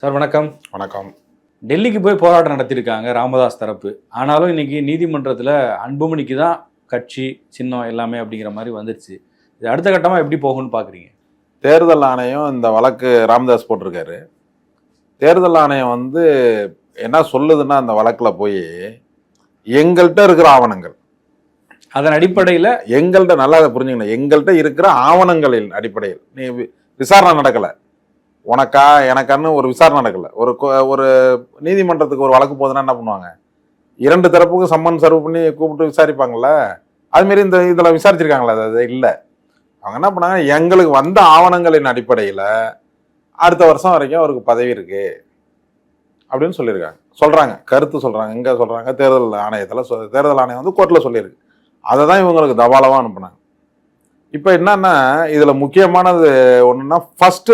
Sir வணக்கம். வணக்கம். டெல்லிக்கு போய் போராட்டம் நடத்தியிருக்காங்க ராமதாஸ் தரப்பு. ஆனாலும் இன்னைக்கு நீதிமன்றத்தில் அன்புமணிக்கு தான் கட்சி சின்னம் எல்லாமே அப்படிங்கிற மாதிரி வந்துருச்சு. இது அடுத்த கட்டமாக எப்படி போகும்னு பார்க்குறீங்க? தேர்தல் ஆணையம் இந்த வழக்கு ராமதாஸ் போட்டிருக்காரு. தேர்தல் ஆணையம் என்ன சொல்லுதுன்னா அந்த வழக்கில் போய் எங்கள்கிட்ட இருக்கிற ஆவணங்கள், அதன் அடிப்படையில் எங்கள்கிட்ட நல்லா அதை புரிஞ்சுக்கணும், எங்கள்கிட்ட இருக்கிற ஆவணங்களின் அடிப்படையில் நீ விசாரணை நடக்கலை, உனக்கா எனக்கான்னு ஒரு விசாரணை நடக்கலை. ஒரு நீதிமன்றத்துக்கு ஒரு வழக்கு போகுதுன்னா என்ன பண்ணுவாங்க, இரண்டு தரப்புக்கும் சம்மன் சர்வ் பண்ணி கூப்பிட்டு விசாரிப்பாங்கள்ல. அதுமாரி இந்த இதில் விசாரிச்சிருக்காங்களா? அது இல்லை. அவங்க என்ன பண்ணாங்க, எங்களுக்கு வந்த ஆவணங்களின் அடிப்படையில் அடுத்த வருஷம் வரைக்கும் அவருக்கு பதவி இருக்கு அப்படின்னு சொல்றாங்க, கருத்து சொல்றாங்க. எங்க சொல்றாங்க? தேர்தல் ஆணையத்தில். தேர்தல் ஆணையம் கோர்ட்டில் சொல்லியிருக்கு. அதை தான் இவங்களுக்கு தபாலவா அனுப்புனாங்க. இப்போ என்னன்னா, இதுல முக்கியமானது ஒண்ணுன்னா, ஃபர்ஸ்ட்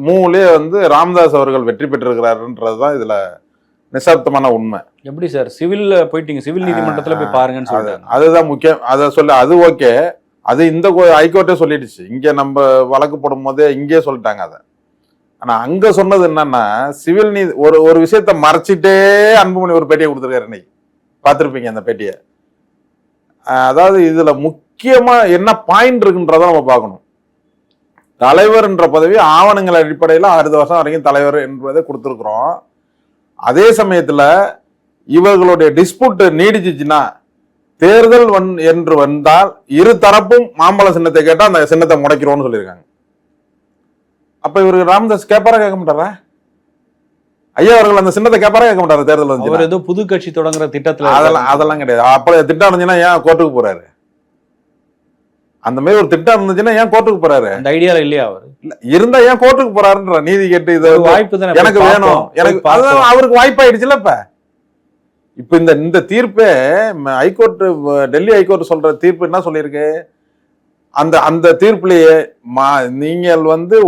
மூவ்லயே ராமதாஸ் அவர்கள் வெற்றி பெற்றிருக்கிறாருன்றது தான் இதுல நிசப்தமான உண்மை. எப்படி சார் சிவில் போயிட்டீங்க, சிவில் நீதிமன்றத்தில் போய் பாருங்கன்னு சொல்றாங்க. அதுதான் முக்கியம். அதை அது ஓகே, அது இந்த ஹைகோர்ட்டே சொல்லிடுச்சு. இங்க நம்ம வழக்கு போடும் போதே இங்கே சொல்லிட்டாங்க அதை. ஆனா அங்க சொன்னது என்னன்னா, சிவில் நீதி ஒரு விஷயத்த மறைச்சிட்டே அன்புமணி ஒரு பேட்டியை கொடுத்துருக்காரு. இன்னைக்கு பார்த்துருப்பீங்க அந்த பேட்டியை. அதாவது இதுல முக்கியமா என்ன பாயிண்ட் இருக்குன்றத நம்ம பார்க்கணும். தலைவர் என்ற பதவி ஆவணங்கள் அடிப்படையில் அடுத்த வருஷம் வரைக்கும் தலைவர் என்பதை கொடுத்துருக்குறோம். அதே சமயத்துல இவர்களுடைய டிஸ்பியூட் நீடிச்சுச்சுன்னா, தேர்தல் என்று வந்தால் இரு தரப்பும் மாம்பழ சின்னத்தை கேட்டா அந்த சின்னத்தை முடைக்கிறோம்னு சொல்லியிருக்காங்க. அப்ப இவருக்கு ராமதாஸ் கேட்பாரா கேட்க மாட்டாரா? ஐயா அவர்கள் அந்த சின்னத்தை கேட்பாரா கேட்க மாட்டாரு? தேர்தல் வந்து ஏதோ புது கட்சி தொடங்குற திட்டத்துல அதெல்லாம் கிடையாது. அப்ப திட்டம் இருந்துச்சுன்னா ஏன் கோர்ட்டுக்கு போறாரு? அந்த மாதிரி ஒரு திட்டம் இருந்துச்சுன்னா ஏன் கோர்ட்டுக்கு போறாரு? அந்த ஐடியால இல்லையா அவர்? இருந்தா ஏன் கோர்ட்டுக்கு போறாருன்ற நீதி கேட்டு இது வாய்ப்பு தானே, எனக்கு வேணும், எனக்கு அவருக்கு வாய்ப்பாயிடுச்சுல. இப்ப இந்த தீர்ப்பே ஹைகோர்ட், டெல்லி ஹைகோர்ட் சொல்ற தீர்ப்பு என்ன சொல்லியிருக்கு? அந்த தீர்ப்புலயே நீங்கள்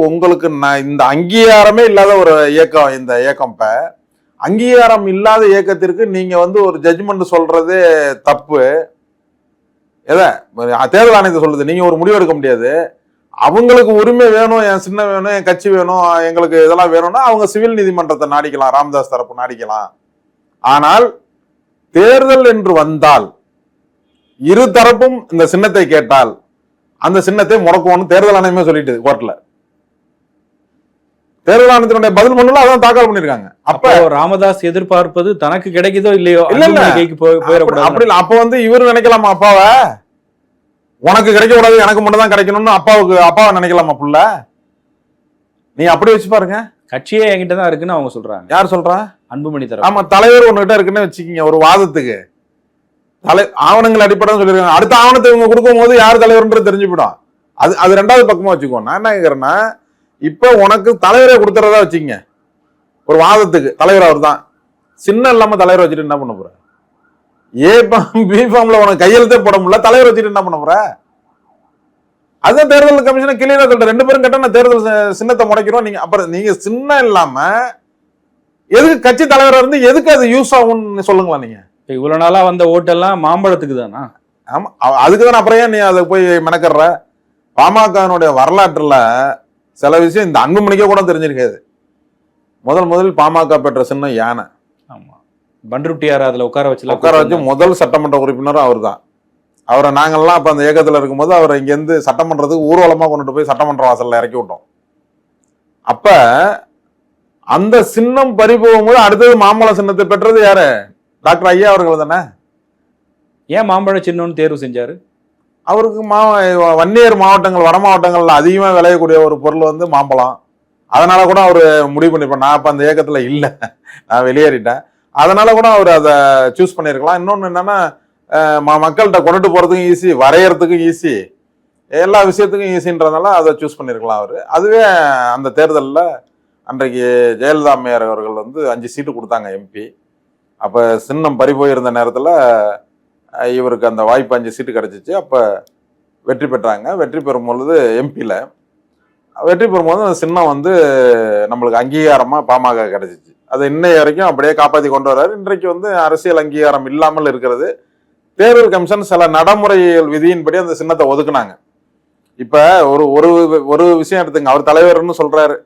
உங்களுக்கு இந்த அங்கீகாரமே இல்லாத ஒரு இயக்கம், இந்த இயக்கம் இப்ப அங்கீகாரம் இல்லாத இயக்கத்திற்கு நீங்க ஒரு ஜட்ஜ்மெண்ட் சொல்றதே தப்பு. தேர்தல் ஆணையத்தை சொல்லுது, நீங்க ஒரு முடிவு எடுக்க முடியாது. அவங்களுக்கு உரிமை வேணும், என் சின்ன வேணும், என் கட்சி வேணும், எங்களுக்கு இதெல்லாம் வேணும்னா அவங்க சிவில் நீதிமன்றத்தை நாடிக்கலாம், ராமதாஸ் தரப்பு நாடிக்கலாம். ஆனால் தேர்தல் என்று வந்தால் இரு தரப்பும் இந்த சின்னத்தை கேட்டால் அந்த சின்னத்தை முடக்குவோம்னு தேர்தல் ஆணையமே சொல்லிட்டு கோர்ட்ல. தேர்தல் பதில் மனுல அதான் தாக்கல் பண்ணிருக்காங்க. அப்ப ராமதாஸ் எதிர்பார்ப்பது தனக்கு கிடைக்குதோ இல்லையோ, அப்படி அப்ப இவரு நினைக்கலாமா, அப்பாவ உனக்கு கிடைக்க கூடாது எனக்கு மட்டும் தான் கிடைக்கணும்னு அப்பாவை நினைக்கலாமா? புள்ள நீ அப்படி வச்சு பாருங்க. கட்சியே என்கிட்ட தான் இருக்குன்னு அவங்க சொல்றாங்க. யார் சொல்றா? அன்புமணி தரப்பு. ஆமா, தலைவர் ஒண்ணுகிட்ட இருக்குன்னு வச்சுக்கீங்க. ஒரு வாதத்துக்கு ஆவணங்கள் அடிப்படை சொல்லிருக்காங்க. அடுத்த ஆவணத்தை இவங்க கொடுக்கும் போது யார் தலைவர்ன்றது தெரிஞ்சுவிடும். அது ரெண்டாவது பக்கமா வச்சுக்கோ. நான் என்ன கேட்கறேன்னா, இப்ப உனக்கு தலைவரை கொடுத்துறதா வச்சுக்கீங்க. ஒரு வாதத்துக்கு தலைவர் அவர் தான், சின்ன இல்லாம தலைவர் வச்சுட்டு என்ன பண்ண போற? ஏ ஃபார்ம் பி ஃபார்ம்ல உனக்கு கையெழுத்தே போட முடியல, தலைவர் வச்சுட்டு என்ன பண்ண போற? அதுதான் தேர்தல் கமிஷனை கிளியரா சொல்ற, ரெண்டு பேரும் கேட்டா தேர்தல் சின்னத்தை முடைக்கிறோம். நீங்க அப்புறம் நீங்க சின்ன இல்லாம எதுக்கு கட்சி தலைவரா இருந்து எதுக்கு அது யூஸ் ஆகும்னு சொல்லுங்களா? நீங்க இவ்வளவு நாளா வந்த ஓட்டெல்லாம் மாம்பழத்துக்கு தானா? ஆமா, அதுக்குதான். அப்புறம் ஏன் நீ அதை போய் மெனக்கற? பாமகனுடைய வரலாற்றுல சில விஷயம் இந்த அன்புமணிக்கே கூட தெரிஞ்சிருக்காது. முதல் பாமக பெற்ற சின்னம் யானை. ஆமா, பண்ருட்டியார் அதுல உட்கார வச்சு முதல் சட்டமன்ற உறுப்பினரும் அவர் தான். அவரை நாங்கள்லாம் அப்ப அந்த இயக்கத்துல இருக்கும்போது அவரை இங்க இருந்து சட்டமன்றத்துக்கு ஊர்வலமா கொண்டுட்டு போய் சட்டமன்ற வாசல்ல இறக்கி விட்டோம். அப்ப அந்த சின்னம் பறி போகும்போது அடுத்தது மாம்பழ சின்னத்தை பெற்றது யாரு? டாக்டர் ஐயா அவர்கள் தானே. ஏன் மாம்பழ சின்னம்னு தேர்வு செஞ்சாரு? அவருக்கு வன்னியர் மாவட்டங்கள், வட மாவட்டங்கள்ல அதிகமா விளையக்கூடிய ஒரு பொருள் மாம்பழம். அதனால கூட அவரு முடிவு பண்ணிருப்பார். நான் அப்ப அந்த இயக்கத்துல இல்ல, நான் வெளியேறிட்டேன். அதனால கூட அவர் அதை சூஸ் பண்ணிருக்கலாம். இன்னொன்னு என்னன்னா, மக்கள்கிட்ட கொண்டுட்டு போறதுக்கும் ஈஸி, வரையறதுக்கும் ஈஸி, எல்லா விஷயத்துக்கும் ஈஸின்றதுனால அதை சூஸ் பண்ணிருக்கலாம் அவரு. அதுவே அந்த தேர்தலில் அன்றைக்கு ஜெயலலிதா அம்மையார் அவர்கள் 5 சீட்டு கொடுத்தாங்க எம்பி. அப்ப சின்னம் பறி போயிருந்த நேரத்துல இவருக்கு அந்த வாய்ப்பு 5 சீட்டு கிடைச்சிச்சு. அப்ப வெற்றி பெற்றாங்க. வெற்றி பெறும் பொழுது எம்பியில வெற்றி பெறும்போது அந்த சின்னம் நம்மளுக்கு அங்கீகாரமா பாமக கிடைச்சிச்சு. அதை இன்னைய வரைக்கும் அப்படியே காப்பாற்றி கொண்டு வர்றாரு. இன்றைக்கு அரசியல் அங்கீகாரம் இல்லாமல் இருக்கிறது. தேர்தல் கமிஷன் சில நடைமுறைகள் விதியின்படி அந்த சின்னத்தை ஒதுக்குனாங்க. இப்ப ஒரு விஷயம் எடுத்துங்க, அவர் தலைவர்னு சொல்றாரு,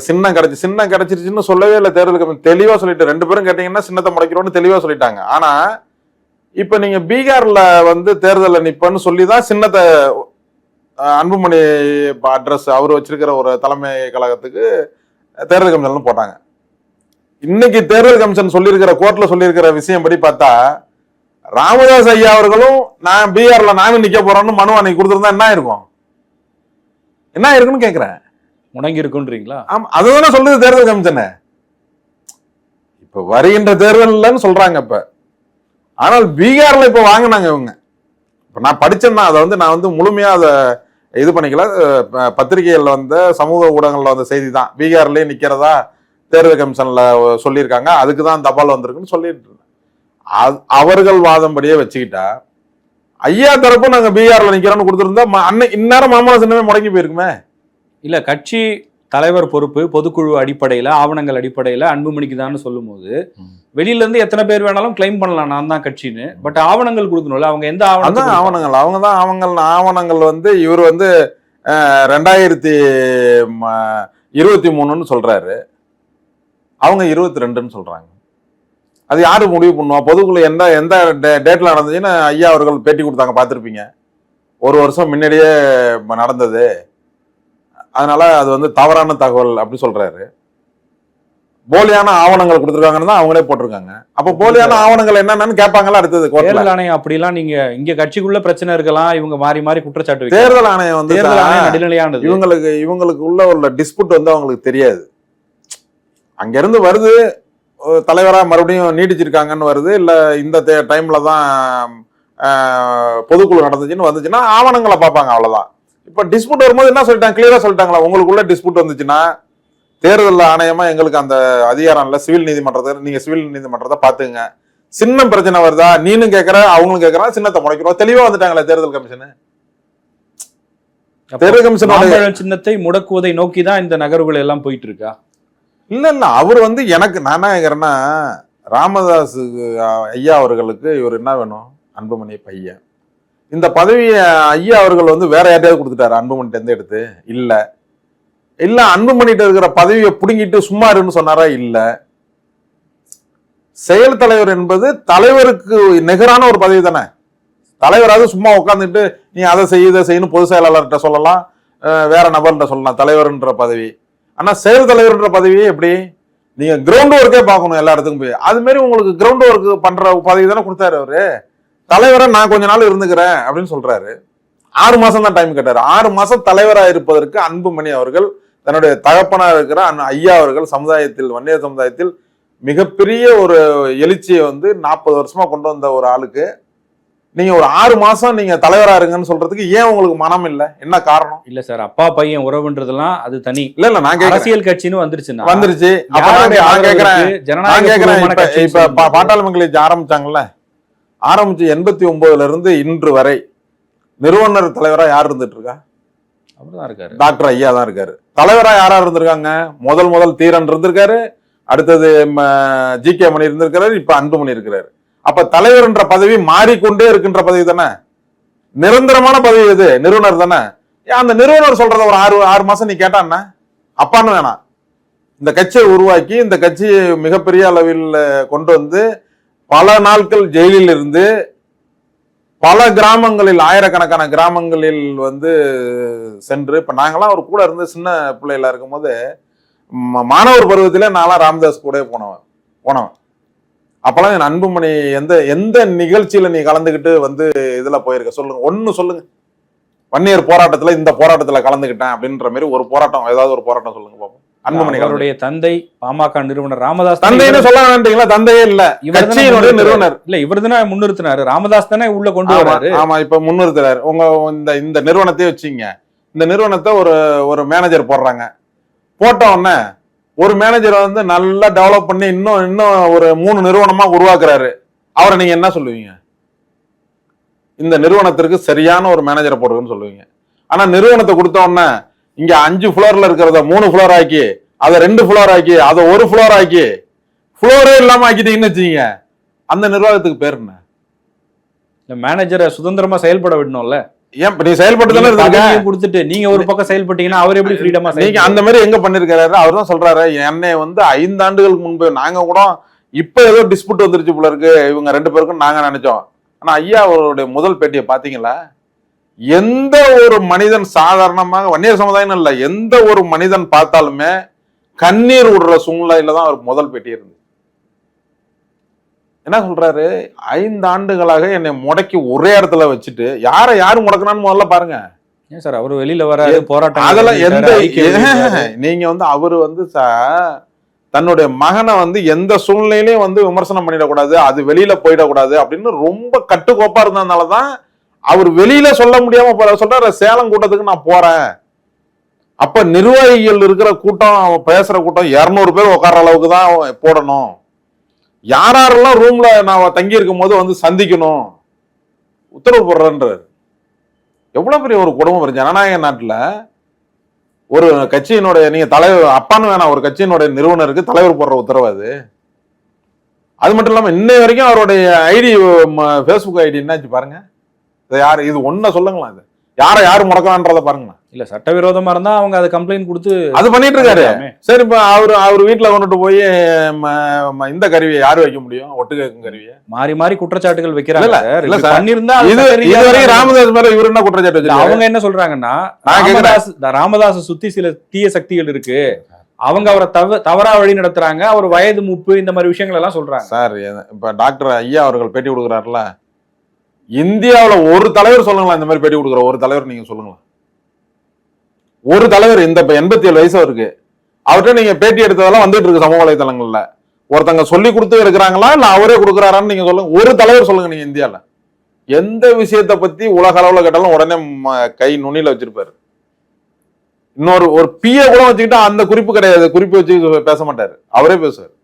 சின்னம் கிடைச்சிருச்சுன்னு சொல்லவே இல்லை தேர்தல் கமிஷன். தெளிவா சொல்லிட்டு 2 பேரும் கேட்டீங்கன்னா சின்னத்தை முடைக்கிறோம்னு தெளிவா சொல்லிட்டாங்க. ஆனா இப்ப நீங்க பீகார்ல வந்து தேர்தலில் நிப்பன்னு சொல்லிதான் சின்னத்தை அன்புமணி அட்ரஸ் அவர் வச்சிருக்கிற ஒரு தலைமை கழகத்துக்கு தேர்தல் கமிஷன் போட்டாங்க. இன்னைக்கு தேர்தல் கமிஷன் சொல்லியிருக்கிற கோர்ட்ல சொல்லியிருக்கிற விஷயம் படி பார்த்தா ராமதாஸ் ஐயா அவர்களும் நான் பீகார்ல நானும் நிக்க போறேன்னு மனு அன்னைக்கு கொடுத்திருந்தா என்ன இருக்கும், என்ன இருக்குன்னு கேக்குறேன். முடங்கி இருக்குன்றீங்களா? ஆமா, அதுதானே சொல்லுது தேர்தல் கமிஷன். இப்ப வருகின்ற தேர்தல்னு சொல்றாங்க. இப்ப ஆனால் பீகார்ல இப்ப வாங்கினாங்க இவங்க. இப்ப நான் படிச்சேன்னா அதை வந்து நான் வந்து முழுமையா அதை இது பண்ணிக்கல. பத்திரிகைகள்ல வந்த சமூக ஊடகங்கள்ல வந்த செய்தி தான். பீகார்லயே நிக்கிறதா தேர்தல் கமிஷன்ல சொல்லியிருக்காங்க, அதுக்குதான் தபால் வந்திருக்குன்னு சொல்லிட்டு அவர்கள் வாதம்படியே வச்சுக்கிட்டா ஐயா தரப்பு நாங்க பீகார்ல நிக்கிறோம்னு கொடுத்திருந்தா இந்நேரம் மாமல்ல சின்னமே முடங்கி போயிருக்குமே. இல்ல, கட்சி தலைவர் பொறுப்பு பொதுக்குழு அடிப்படையில ஆவணங்கள் அடிப்படையில அன்புமணிக்கு தான் சொல்லும் போது வெளியில இருந்து எத்தனை பேர் வேணாலும் கிளைம் பண்ணலாம் நான் தான் கட்சின்னு. பட் ஆவணங்கள் கொடுக்கணும்ல, அவங்க எந்த ஆவணங்கள் அவங்க தான் ஆவணங்கள் வந்து இவர் வந்து 2023 சொல்றாரு, அவங்க 22 சொல்றாங்க. அது யாரு முடிவு பண்ணுவா? பொதுக்குழு எந்த டேட்ல நடந்துச்சுன்னு ஐயா அவர்கள் பேட்டி கொடுத்தாங்க, பார்த்துருப்பீங்க. 1 வருஷம் முன்னாடியே நடந்தது, அதனால அது வந்து தவறான தகவல் அப்படி சொல்றாரு. போலியான ஆவணங்கள் கொடுத்துருக்காங்கன்னு தான் அவங்களே போட்டிருக்காங்க. அப்ப போலியான ஆவணங்கள் என்னன்னு கேட்பாங்களா அடுத்தது தேர்தல் ஆணையம்? அப்படிலாம் நீங்க இங்க கட்சிக்குள்ள பிரச்சனை இருக்கலாம், இவங்க மாறி மாறி குற்றச்சாட்டு. தேர்தல் ஆணையம் வந்து நடுநிலையானது. இவங்களுக்கு உள்ள டிஸ்பியூட் வந்து அவங்களுக்கு தெரியாது. அங்க இருந்து வருது, தலைவரா மறுபடியும் நீடிச்சிருக்காங்கன்னு வருது, இல்ல இந்த டைம்ல தான் பொதுக்குழு நடந்துச்சுன்னு வந்துச்சுன்னா ஆவணங்களை பார்ப்பாங்க, அவ்வளவுதான். இப்ப டிஸ்பியூட் வரும்போது என்ன சொல்லிட்டாங்க, கிளியரா சொல்லிட்டாங்களா, உங்களுக்குள்ள டிஸ்பியூட் வந்துச்சுன்னா தேர்தல் ஆணையமா எங்களுக்கு அந்த அதிகாரம் இல்ல, சிவில் நீதிமன்றத்தை நீங்க சிவில் நீதிமன்றத்தை பாத்துங்க. சின்னம் பிரச்சனை வருதா, நீனும் கேட்கற அவங்களும் கேட்கறான், சின்னத்தை முடக்கிறோம், தெளிவா வந்துட்டாங்களே தேர்தல் கமிஷன். தேர்தல் கமிஷன் சின்னத்தை முடக்குவதை நோக்கி தான் இந்த நகர்வுகள் எல்லாம் போயிட்டு இருக்கா? இல்ல அவர் வந்து எனக்கு நான் என்ன கேட்கிறேன்னா, ராமதாஸ் ஐயா அவர்களுக்கு இவர் என்ன வேணும், அன்புமணி பையன். இந்த பதவியை ஐயா அவர்கள் வந்து வேற யார்ட்டையாவது கொடுத்துட்டாரு அன்புமணிட்ட இருந்து எடுத்து? இல்ல அன்புமணிட்ட இருக்கிற பதவியை புடுங்கிட்டு சும்மா இருன்னு சொன்னாரா? இல்ல. செயல் தலைவர் என்பது தலைவருக்கு நிகரான ஒரு பதவி தானே. தலைவராவது சும்மா உட்காந்துட்டு நீ அதை இதை செய்யணும் பொதுச் செயலாளர்கிட்ட சொல்லலாம், வேற நபர்கிட்ட சொல்லலாம் தலைவர்ன்ற பதவி. ஆனா செயல் தலைவர்ன்ற பதவியே எப்படி, நீங்க கிரவுண்ட் ஒர்க்கே பார்க்கணும் எல்லா இடத்துக்கும் போய். அது மாதிரி உங்களுக்கு கிரவுண்ட் ஒர்க் பண்ற பதவி தானே கொடுத்தாரு அவரு. தலைவரை நான் கொஞ்ச நாள் இருந்துக்கிறேன் அப்படின்னு சொல்றாரு. 6 மாசம் தான் டைம் கேட்டாரு. 6 மாசம் தலைவராக இருப்பதற்கு அன்புமணி அவர்கள் தன்னுடைய தகப்பனா இருக்கிற ஐயா அவர்கள் சமுதாயத்தில், வன்னியர் சமுதாயத்தில் மிகப்பெரிய ஒரு எழுச்சியை வந்து 40 வருஷமா கொண்டு வந்த ஒரு ஆளுக்கு நீங்க ஒரு 6 மாசம் நீங்க தலைவரா இருங்கன்னு சொல்றதுக்கு ஏன் உங்களுக்கு மனம் இல்ல? என்ன காரணம்? இல்ல சார், அப்பா பையன் உறவுன்றதெல்லாம் அது தனி. இல்ல நான் அரசியல் கட்சின்னு வந்துருச்சு. வந்துருச்சு. நான் கேக்குறேன், இப்ப பாட்டாளி மக்கள் கட்சி ஆரம்பிச்சாங்கல்ல, ஆரம்பிச்சு 89ல இருந்து இன்று வரை நிறுவனர் தலைவரா யார் இருந்துட்டு இருக்கா? அவர்தான் இருக்காரு, டாக்டர் ஐயா தான் இருக்காரு. தலைவரா யாரா இருந்திருக்காங்க? முதல் தீரன் இருந்திருக்காரு, அடுத்தது GK மணி இருந்திருக்காரு, இப்ப அன்புமணி இருக்கிறாரு. அப்ப தலைவர் என்ற பதவி மாறிக்கொண்டே இருக்கின்ற பதவி தானே, நிரந்தரமான பதவி இது, நிறுவனர் தானே. அந்த நிறுவனர் சொல்றத ஒரு 6 மாசம் நீ கேட்டான்னா அப்பான்னு வேணாம். இந்த கட்சியை உருவாக்கி இந்த கட்சியை மிகப்பெரிய அளவில் கொண்டு வந்து பல நாட்கள் ஜெயிலில் இருந்து பல கிராமங்களில், ஆயிரக்கணக்கான கிராமங்களில் வந்து சென்று, இப்ப நாங்கெல்லாம் ஒரு கூட இருந்து சின்ன பிள்ளைகளா இருக்கும் போது மாணவர் பருவத்திலே நான்லாம் ராமதாஸ் கூட போனவன். அப்பெல்லாம் என் அன்புமணி எந்த நிகழ்ச்சியில நீ கலந்துகிட்டு வந்து இதுல போயிருக்க சொல்லுங்க, ஒண்ணு சொல்லுங்க. வன்னியர் போராட்டத்துல இந்த போராட்டத்துல கலந்துகிட்டேன் அப்படின்ற மாதிரி ஒரு போராட்டம், ஏதாவது ஒரு போராட்டம் சொல்லுங்க பாப்போம். அன்புமணி அவருடைய தந்தை பாமக நிறுவனர் ராமதாஸ். தந்தைன்னு சொல்ல வேண்டீங்களா? தந்தையே இல்ல, கட்சியினுடைய நிறுவனர் இல்ல, இவர் தானே முன்னிறுத்தினாரு. ராமதாஸ் தானே உள்ள கொண்டு வராரு. ஆமா, இப்ப முன்னிறுத்துறாரு. உங்க இந்த நிறுவனத்தையே வச்சுங்க. இந்த நிறுவனத்தை ஒரு மேனேஜர் போடுறாங்க. போட்ட உடனே ஒரு மேனேஜர் வந்து நல்லா டெவலப் பண்ணி இன்னும் ஒரு 3 நிறுவனமா உருவாக்குறாரு. அவரை நீங்க என்ன சொல்லுவீங்க? இந்த நிறுவனத்திற்கு சரியான ஒரு மேனேஜரை போடுறதுன்னு சொல்லுவீங்க. ஆனா நிறுவனத்தை கொடுத்த உடனே இங்க 5 ஃப்ளோர்ல இருக்கிறத 3 ஃப்ளோர் ஆக்கி, அதை 2 ஃப்ளோர் ஆக்கி, அதை 1 ஃப்ளோர் ஆக்கி, ஃப்ளோரே இல்லாம ஆக்கிட்டீங்கன்னு வச்சுக்கீங்க, அந்த நிர்வாகத்துக்கு பேர் என்ன? மேனேஜரை சுதந்திரமா செயல்பட விடணும்ல. ஏன் இப்ப நீ செயல்பட்டு தானே இருக்க? பதவியை கொடுத்துட்டு நீங்க ஒரு பக்கம் செயல்பட்டீங்கன்னா அவர் எப்படி ஃப்ரீடமா நீங்க அந்த மாதிரி எங்க பண்ணிருக்காரு? அவர் தான் சொல்றாரு, என்னை வந்து 5 ஆண்டுகளுக்கு முன்பு நாங்க கூட இப்ப ஏதோ டிஸ்பியூட் வந்துருச்சு போல இருக்கு இவங்க 2 பேருக்கும் நாங்க நினைச்சோம். ஆனா ஐயா அவருடைய முதல் பேட்டியை பாத்தீங்களா? எந்த ஒரு மனிதன் சாதாரணமாக வன்னியர் சமுதாயம் இல்ல, எந்த ஒரு மனிதன் பார்த்தாலுமே கண்ணீர் விடுற சூழ்நிலையில தான் அவருக்கு முதல் பேட்டி இருந்து. என்ன சொல்றாரு? 5 ஆண்டுகளாக என்னை முடக்கி ஒரே இடத்துல வச்சுட்டு யாரு முடக்கினான்னு முதல்ல பாருங்க. ஏன் சார் அவர் வெளியில வராரு, போராட்டம் அதெல்லாம் எந்த நீங்க வந்து அவரு வந்து தன்னுடைய மகனை வந்து எந்த சூழ்நிலையிலையும் வந்து விமர்சனம் பண்ணிடக்கூடாது, அது வெளியில போயிடக்கூடாது அப்படின்னு ரொம்ப கட்டுக்கோப்பா இருந்ததுனாலதான் அவர் வெளியில சொல்ல முடியாம சொல்றாரு, சேலம் கூட்டத்துக்கு நான் போறேன். அப்ப நிர்வாகிகள் இருக்கிற கூட்டம், பேசுற கூட்டம் 200 பேர் உட்கார்ற அளவுக்கு தான் போடணும். யாரெல்லாம் ரூம்ல நான் தங்கி இருக்கும் போது வந்து சந்திக்கணும் உத்தரவு போடுறேன்றாரு. எவ்வளவு பெரிய ஒரு குடும்பம் இருக்கு ஜனநாயக நாட்டுல. ஒரு கட்சியினுடைய நீங்க தலைவர் அப்பான்னு வேணாம், ஒரு கட்சியினுடைய நிறுவனருக்கு தலைவர் போடுற உத்தரவு அது. அது மட்டும் இல்லாம இன்னை வரைக்கும் அவருடைய ஐடி, பேஸ்புக் ஐடி என்னாச்சு பாருங்க. இதை யாரு இது ஒன்ன சொல்லுங்களா? இது யாரு முடக்கலான்றத பாருங்களா? இல்ல சட்டவிரோதமா இருந்தா அவங்க அதை கம்ப்ளைண்ட் கொடுத்து அது பண்ணிட்டு இருக்காரு. சரி, இப்ப அவர் வீட்டுல கொண்டுட்டு போய் இந்த கருவியை யாரு வைக்க முடியும்? ஒட்டு கேட்கும் கருவியை மாறி மாறி குற்றச்சாட்டுகள் வைக்கிறாங்க. ராமதாஸ் மேல இவர் என்ன குற்றச்சாட்டு வச்சு அவங்க என்ன சொல்றாங்கன்னா, ராமதாஸ் சுத்தி சில தீய சக்திகள் இருக்கு, அவங்க அவரை தவறா வழி நடத்துறாங்க, அவர் வயது மூப்பு, இந்த மாதிரி விஷயங்கள் எல்லாம் சொல்றாங்க. சார் இப்ப டாக்டர் ஐயா அவர்கள் பேட்டி கொடுக்குறாருல, இந்தியாவுல ஒரு தலைவர் சொல்லுங்களா இந்த மாதிரி பேட்டி கொடுக்குற ஒரு தலைவர் நீங்க சொல்லுங்களா? ஒரு தலைவர் இந்த 87 வயசு இருக்கு, அவர்கிட்ட நீங்க பேட்டி எடுத்ததெல்லாம் வந்துட்டு இருக்கு சமூக வலைதளங்கள்ல. ஒருத்தங்க சொல்லி கொடுத்து எடுக்கிறாங்களா இல்ல அவரே கொடுக்குறாரான்னு நீங்க சொல்லுங்க. ஒரு தலைவர் சொல்லுங்க நீங்க இந்தியால எந்த விஷயத்த பத்தி உலக அளவுல கேட்டாலும் உடனே கை நுனியில வச்சிருப்பாரு. ஒரு பிய கூட வச்சுக்கிட்டா அந்த குறிப்பு கிடையாது, குறிப்பு வச்சு பேச மாட்டாரு, அவரே பேசுவார்.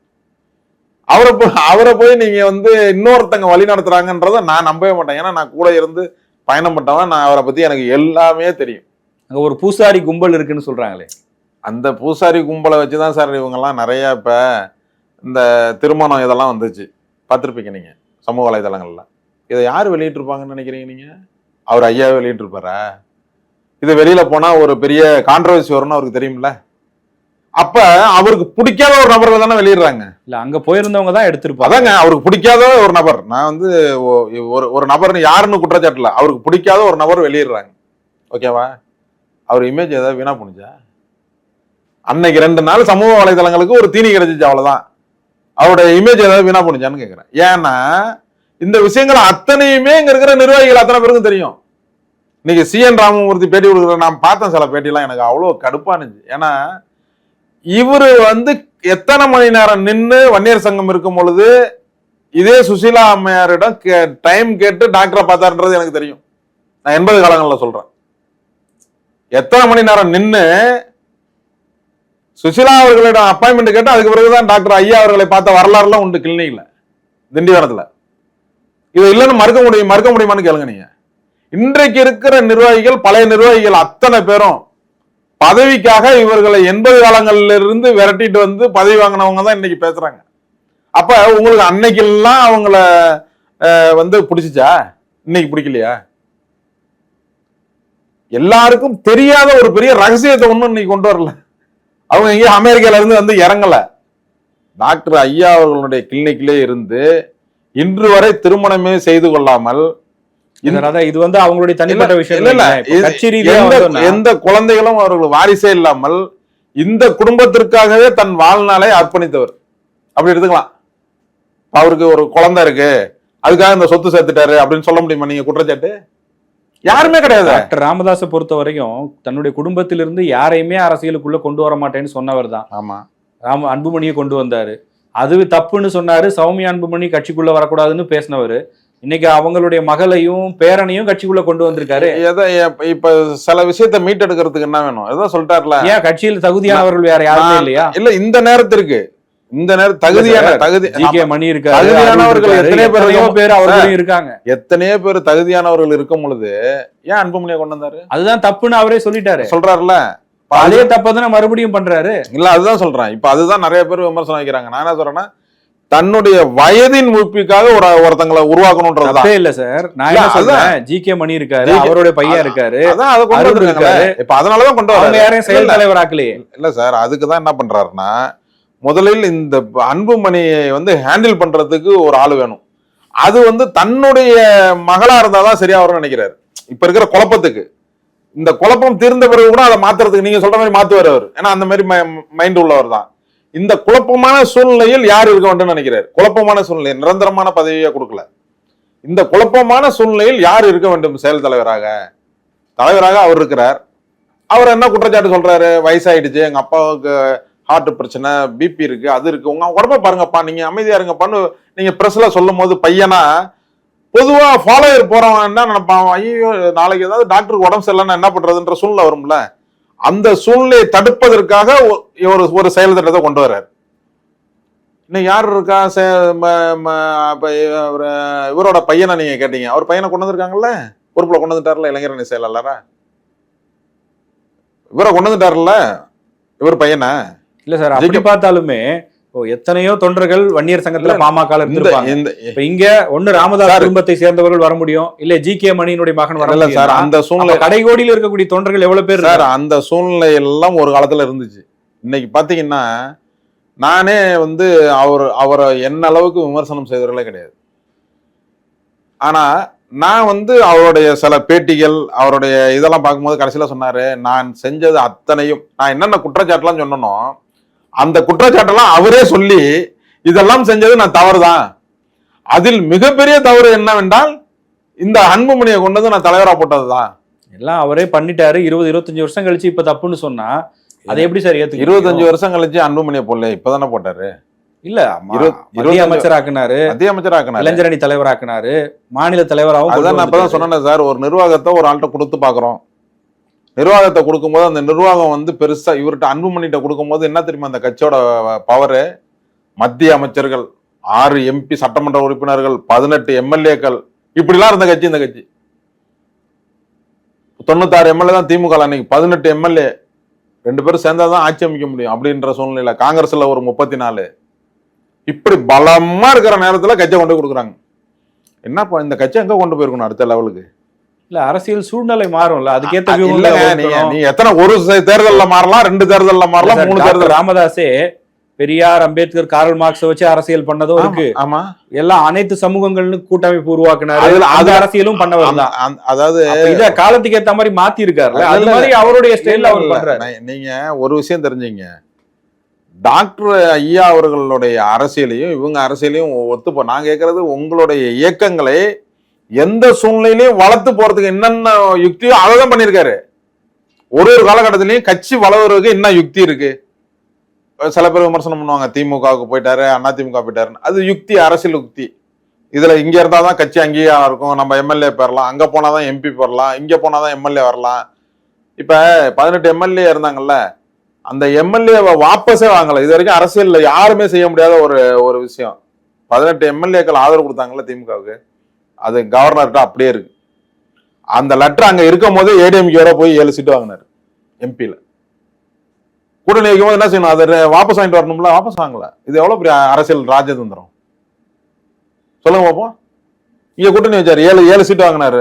அவரை போய் நீங்க வந்து இன்னொருத்தங்க வழி நடத்துறாங்கன்றத நான் நம்பவே மாட்டேன். ஏன்னா நான் கூட இருந்து பயணம் பண்ணவன், நான் அவரை பத்தி எனக்கு எல்லாமே தெரியும். அங்க ஒரு பூசாரி கும்பல் இருக்குன்னு சொல்றாங்களே, அந்த பூசாரி கும்பலை வச்சுதான் சார் இவங்கெல்லாம் நிறைய இப்ப இந்த திருமணம் இதெல்லாம் வந்துச்சு, பார்த்துருப்பீங்க நீங்க சமூக வலைதளங்கள்ல. இதை யாரு வெளியிட்டு இருப்பாங்கன்னு நினைக்கிறீங்க நீங்க? அவர் ஐயாவே வெளியிட்டு இருப்பாரா? இது வெளியில போனா ஒரு பெரிய கான்ட்ரவர்சி வரும்னு அவருக்கு தெரியும்ல. அப்ப அவருக்கு பிடிக்காத ஒரு நபர்கள் தானே வெளியிடுறாங்க. இல்ல அங்க போயிருந்தவங்க தான் எடுத்திருப்பாங்க. அதாங்க, அவருக்கு பிடிக்காத ஒரு நபர், நான் வந்து ஒரு நபர் யாருன்னு குற்றச்சாட்டுல, அவருக்கு பிடிக்காத ஒரு நபர் வெளியிடுறாங்க. ஓகேவா? அவர் இமேஜ் ஏதாவது வீணா போனுச்சா? அன்னைக்கு 2 நாள் சமூக வலைதளங்களுக்கு ஒரு தீனி கிடைச்சிச்சு, அவ்வளவுதான். அவருடைய இமேஜ் ஏதாவது வீணா போனுச்சான்னு கேட்கிறேன். ஏன்னா இந்த விஷயங்கள் அத்தனையுமே இங்க இருக்கிற நிர்வாகிகள் அத்தனை பேருக்கும் தெரியும். இன்னைக்கு CN ராமமூர்த்தி பேட்டி கொடுக்குற நான் பார்த்தேன், சில பேட்டிலாம் எனக்கு அவ்வளவு கடுப்பானுச்சு. ஏன்னா இவரு வந்து எத்தனை மணி நேரம் நின்று வன்னியர் சங்கம் இருக்கும் பொழுது இதே சுசீலா அம்மையாரிடம் டைம் கேட்டு டாக்டரை பார்த்தாருன்றது எனக்கு தெரியும். நான் 80 காலங்கள்ல சொல்றேன். எத்தனை மணி நேரம் நின்று சுசீலா அவர்களிடம் அப்பாயின்மெண்ட் கேட்டு அதுக்கு பிறகுதான் டாக்டர் ஐயா அவர்களை பார்த்த வரலாறுலாம் உண்டு கிளினிக்ல, திண்டிவனத்துல. இது இல்லைன்னு மறுக்க முடியுமான்னு கேளுங்க நீங்க. இன்றைக்கு இருக்கிற நிர்வாகிகள், பழைய நிர்வாகிகள் அத்தனை பேரும் பதவிக்காக இவர்களை 80 காலங்கள்ல இருந்து விரட்டிட்டு வந்து பதவி வாங்கினவங்க தான் இன்னைக்கு பேசுறாங்க. அப்ப உங்களுக்கு அன்னைக்கு எல்லாம் அவங்கள வந்து பிடிச்சிச்சா? இன்னைக்கு பிடிக்கலையா? எல்லாருக்கும் தெரியாத ஒரு பெரிய ரகசியத்தை ஒண்ணும் இன்னைக்கு கொண்டு வரல. அவங்க எங்கேயும் அமெரிக்கால இருந்து வந்து இறங்கல. டாக்டர் ஐயா அவர்களுடைய கிளினிக்லே இருந்து இன்று வரை திருமணமே செய்து கொள்ளாமல், இது வந்து அவங்களுடைய தனிப்பட்ட விஷயம் இல்ல, எந்த குழந்தைகளும் அவர்கள் வாரிசே இல்லாமல் இந்த குடும்பத்திற்காகவே தன் வாழ்நாளை அர்ப்பணித்தவர். அப்படி எடுத்துக்கலாம். அவருக்கு ஒரு குழந்தை இருக்கு, அதுக்காக இந்த சொத்து சேர்த்துட்டாரு அப்படின்னு சொல்ல முடியுமா நீங்க? குற்றச்சாட்டு யாருமே கிடையாது. டாக்டர் ராமதாஸை பொறுத்த வரைக்கும் தன்னுடைய குடும்பத்திலிருந்து யாரையுமே அரசியலுக்குள்ள கொண்டு வர மாட்டேன்னு சொன்னவர் தான். ஆமா, அன்புமணியை கொண்டு வந்தாரு, அது தப்புன்னு சொன்னாரு. சௌமியா அன்புமணி கட்சிக்குள்ள வரக்கூடாதுன்னு பேசினவரு இன்னைக்கு அவங்களுடைய மகளையும் பேரனையும் கட்சிக்குள்ள கொண்டு வந்திருக்காரு. இப்ப சில விஷயத்த மீட்டெடுக்கிறதுக்கு என்ன வேணும்? அதான் சொல்லிட்டாருல, ஏன் கட்சியில் தகுதியானவர்கள் வேற யாருமே இல்லையா? இல்ல, இந்த நேரத்திற்கு மணி இருக்காரு, தகுதியானவர்கள் எத்தனையோ பேர் தகுதியானவர்கள் இருக்கும் பொழுது ஏன் அன்புமணியை கொண்டு வந்தாரு? அதுதான் தப்புன்னு அவரே சொல்லிட்டாரு. சொல்றாருல, அதே தப்பதான மறுபடியும் பண்றாரு. இல்ல, அதுதான் சொல்றேன். இப்ப அதுதான் நிறைய பேர் விமர்சனம் வைக்கிறாங்க. நான் என்ன சொல்றேன்னா, தன்னுடைய வயதின் முழுப்பிற்காக ஒருத்தங்களை உருவாக்கணும்ன்றதுதான். தப்பே இல்ல சார். நான் என்ன சொல்றேன், ஜி.கே. மணி இருக்காரு, அவருடைய பையன் இருக்காரு, அதான் அதை கொண்டு வந்திருக்காரு. இப்ப அதனாலதான் கொண்டு வர யாரையும் செயல் தலைவர் ஆக்கலையே. இல்ல சார், அதுக்குதான் என்ன பண்றாருன்னா, முதலில் இந்த அன்புமணியை வந்து ஹேண்டில் பண்றதுக்கு ஒரு ஆள் வேணும். அது வந்து தன்னுடைய மகளா இருந்தாதான் சரியா வரும்னு நினைக்கிறாரு. இப்ப இருக்கிற குழப்பத்துக்கு, இந்த குழப்பம் தீர்ந்த பிறகு கூட அதை மாத்துறதுக்கு நீங்க சொல்ற மாதிரி மாத்துவார் அவர். ஏன்னா அந்த மாதிரி மைண்ட் உள்ளவர் தான். இந்த குழப்பமான சூழ்நிலையில் யார் இருக்க வேண்டும் நினைக்கிறார்? குழப்பமான சூழ்நிலை, நிரந்தரமான பதவியா கொடுக்கல. இந்த குழப்பமான சூழ்நிலையில் யார் இருக்க வேண்டும் செயல் தலைவராக? தலைவராக அவர் இருக்கிறார். அவர் என்ன குற்றச்சாட்டு சொல்றாரு? வயசாயிடுச்சு, எங்க அப்பாவுக்கு ஹார்ட் பிரச்சனை, பிபி இருக்கு, அது இருக்கு, உங்க உடம்ப பாருங்கப்பா, நீங்க அமைதியா இருங்கப்பான்னு நீங்க பிரஸ்ல சொல்லும் போது பையனா பொதுவா ஃபாலோயர் போறவன் என்ன நினைப்பான்? ஐயோ, நாளைக்கு ஏதாவது டாக்டருக்கு உடம்பு சரியில்லைன்னா என்ன பண்றதுன்ற சூழ்நிலை வரும்ல. அந்த சூழ்நிலையை தடுப்பதற்காக ஒரு செயல் திட்டத்தை கொண்டு வர்றாரு. இன்னும் யார் இருக்கா? இவரோட பையனை நீங்க கேட்டீங்க, அவர் பையனை கொண்டு வந்திருக்காங்கல்ல, பொறுப்புல கொண்டு வந்துட்டார்ல, இளைஞரணி செயலாளரா இவரை கொண்டு வந்துட்டார்ல, இவர் பையனை. இல்ல சார், அப்படி பார்த்தாலுமே எத்தனையோ தொண்டர்கள் வன்னியர் சங்கத்துல பாமக இருந்திருப்பாங்க. இங்க ஒண்ணு ராமதாஸ் குடும்பத்தை சேர்ந்தவர்கள் வர முடியும், இல்ல ஜி.கே. மணியினுடைய மகன் வரல சார். அந்த சூழ்நிலை கடைகோடியில் இருக்கக்கூடிய தொண்டர்கள் எவ்வளவு பேர் சார்? அந்த சூழ்நிலை எல்லாம் ஒரு காலத்துல இருந்துச்சு. இன்னைக்கு பாத்தீங்கன்னா, நானே வந்து அவரை என்ன அளவுக்கு விமர்சனம் செய்தவர்களே கிடையாது. ஆனா நான் வந்து அவருடைய சில பேட்டிகள், அவருடைய இதெல்லாம் பார்க்கும்போது கடைசியில சொன்னாரு, நான் செஞ்சது அத்தனையும், நான் என்னென்ன குற்றச்சாட்டுலாம் சொன்னனோ அந்த குற்றச்சாட்டெல்லாம் அவரே சொல்லி, இதெல்லாம் செஞ்சது நான் தவறுதான். அதில் மிகப்பெரிய தவறு என்னவென்றால், இந்த அன்புமணியை கொண்டது நான் தலைவரா போட்டதுதான். எல்லாம் அவரே பண்ணிட்டாரு. 20-25 வருஷம் கழிச்சு இப்ப தப்புன்னு சொன்னா அதை எப்படி சார் ஏத்து? 25 வருஷம் கழிச்சு அன்புமணியை போடல, இப்பதானே போட்டாரு. இல்ல, மத்திய அமைச்சராக்குனாரு, இளைஞரணி தலைவராக்குனாரு, மாநில தலைவராகவும். அதான் நான் இப்பதான் சொன்னேன் சார், ஒரு நிர்வாகத்தை ஒரு ஆள்கிட்ட கொடுத்து பாக்குறோம். நிர்வாகத்தை கொடுக்கும்போது அந்த நிர்வாகம் வந்து பெருசா இவர்கிட்ட அன்புமணிகிட்ட கொடுக்கும்போது என்ன தெரியுமா அந்த கட்சியோட பவரு? மத்திய அமைச்சர்கள், 6 MP சட்டமன்ற உறுப்பினர்கள், 18 MLA-க்கள், இப்படிலாம் இருந்த கட்சி இந்த கட்சி. 96 MLA தான் திமுக, அன்னைக்கு 18 MLA, 2 பேரும் சேர்ந்தாதான் ஆட்சி அமைக்க முடியும் அப்படின்ற சூழ்நிலையில காங்கிரஸ்ல ஒரு 34, இப்படி பலமா இருக்கிற நேரத்துல கட்சியை கொண்டு கொடுக்குறாங்க. என்னப்பா இந்த கட்சி எங்க கொண்டு போயிருக்கணும் அடுத்த லெவலுக்கு? இல்ல, அரசியல் சூழ்நிலை மாறும்ல, அதுக்கேற்ற நீ எத்தனை ஒரு தேர்தல்ல மாறலாம், 2 தேர்தல்ல மாறலாம், 3 தேர்தல். ராமதாஸே பெரியார், அம்பேத்கர், கார்ல் மார்க்ஸ் வச்சு அரசியல் பண்ணதும் இருக்கு. ஆமா, எல்லாம் அனைத்து சமூகங்களும் கூட்டமைப்பு உருவாக்குனாரு, அது அரசியலும் பண்ணவர் தான். அதாவது இத காலத்துக்கு ஏத்த மாதிரி மாத்தி இருக்காரு, அது மாதிரி அவருடைய ஸ்டைல்ல அவர் பண்றாரு. நீங்க ஒரு விஷயம் தெரிஞ்சீங்க, டாக்டர் ஐயா அவர்களுடைய அரசியலையும் இவங்க அரசியலையும் ஒத்துப்போம். நான் கேட்கறது, உங்களுடைய இயக்கங்களை எந்த சூழ்நிலையிலையும் வளர்த்து போறதுக்கு என்னென்ன யுக்தியோ அதை தான் பண்ணியிருக்காரு. ஒரு காலகட்டத்திலையும் கட்சி வளர்றதுக்கு என்ன யுக்தி இருக்கு? சில பேர் விமர்சனம் பண்ணுவாங்க, திமுகவுக்கு போயிட்டாரு, அதிமுக போயிட்டாருன்னு. அது யுக்தி, அரசியல் யுக்தி. இதுல இங்க இருந்தாதான் கட்சி அங்கீகாரம் இருக்கும், நம்ம MLA பெறலாம், அங்க போனாதான் MP பெறலாம், இங்க போனாதான் MLA வரலாம். இப்ப 18 MLA இருந்தாங்கல்ல, அந்த MLA-வை வாபஸே வாங்கல. இது வரைக்கும் அரசியல்ல யாருமே செய்ய முடியாத ஒரு விஷயம். 18 MLA-க்கள் ஆதரவு கொடுத்தாங்கல்ல திமுகவுக்கு, அது கவர்னர்கிட்ட அப்படியே இருக்கு. அந்த லெட்டர் அங்க இருக்கும் போது ADMK போய் 7 சீட்டு வாங்கினாரு MP-ல. கூட்டணி வைக்கும் போது என்ன செய்யணும்? அதை வாபஸ் வாங்கிட்டு வரணும்ல, வாபஸ் வாங்கல. இது எவ்வளவு பெரிய அரசியல் ராஜதந்திரம் சொல்லுங்க பாப்போம். இங்க கூட்டணி வச்சாரு, 7 சீட்டு வாங்கினாரு.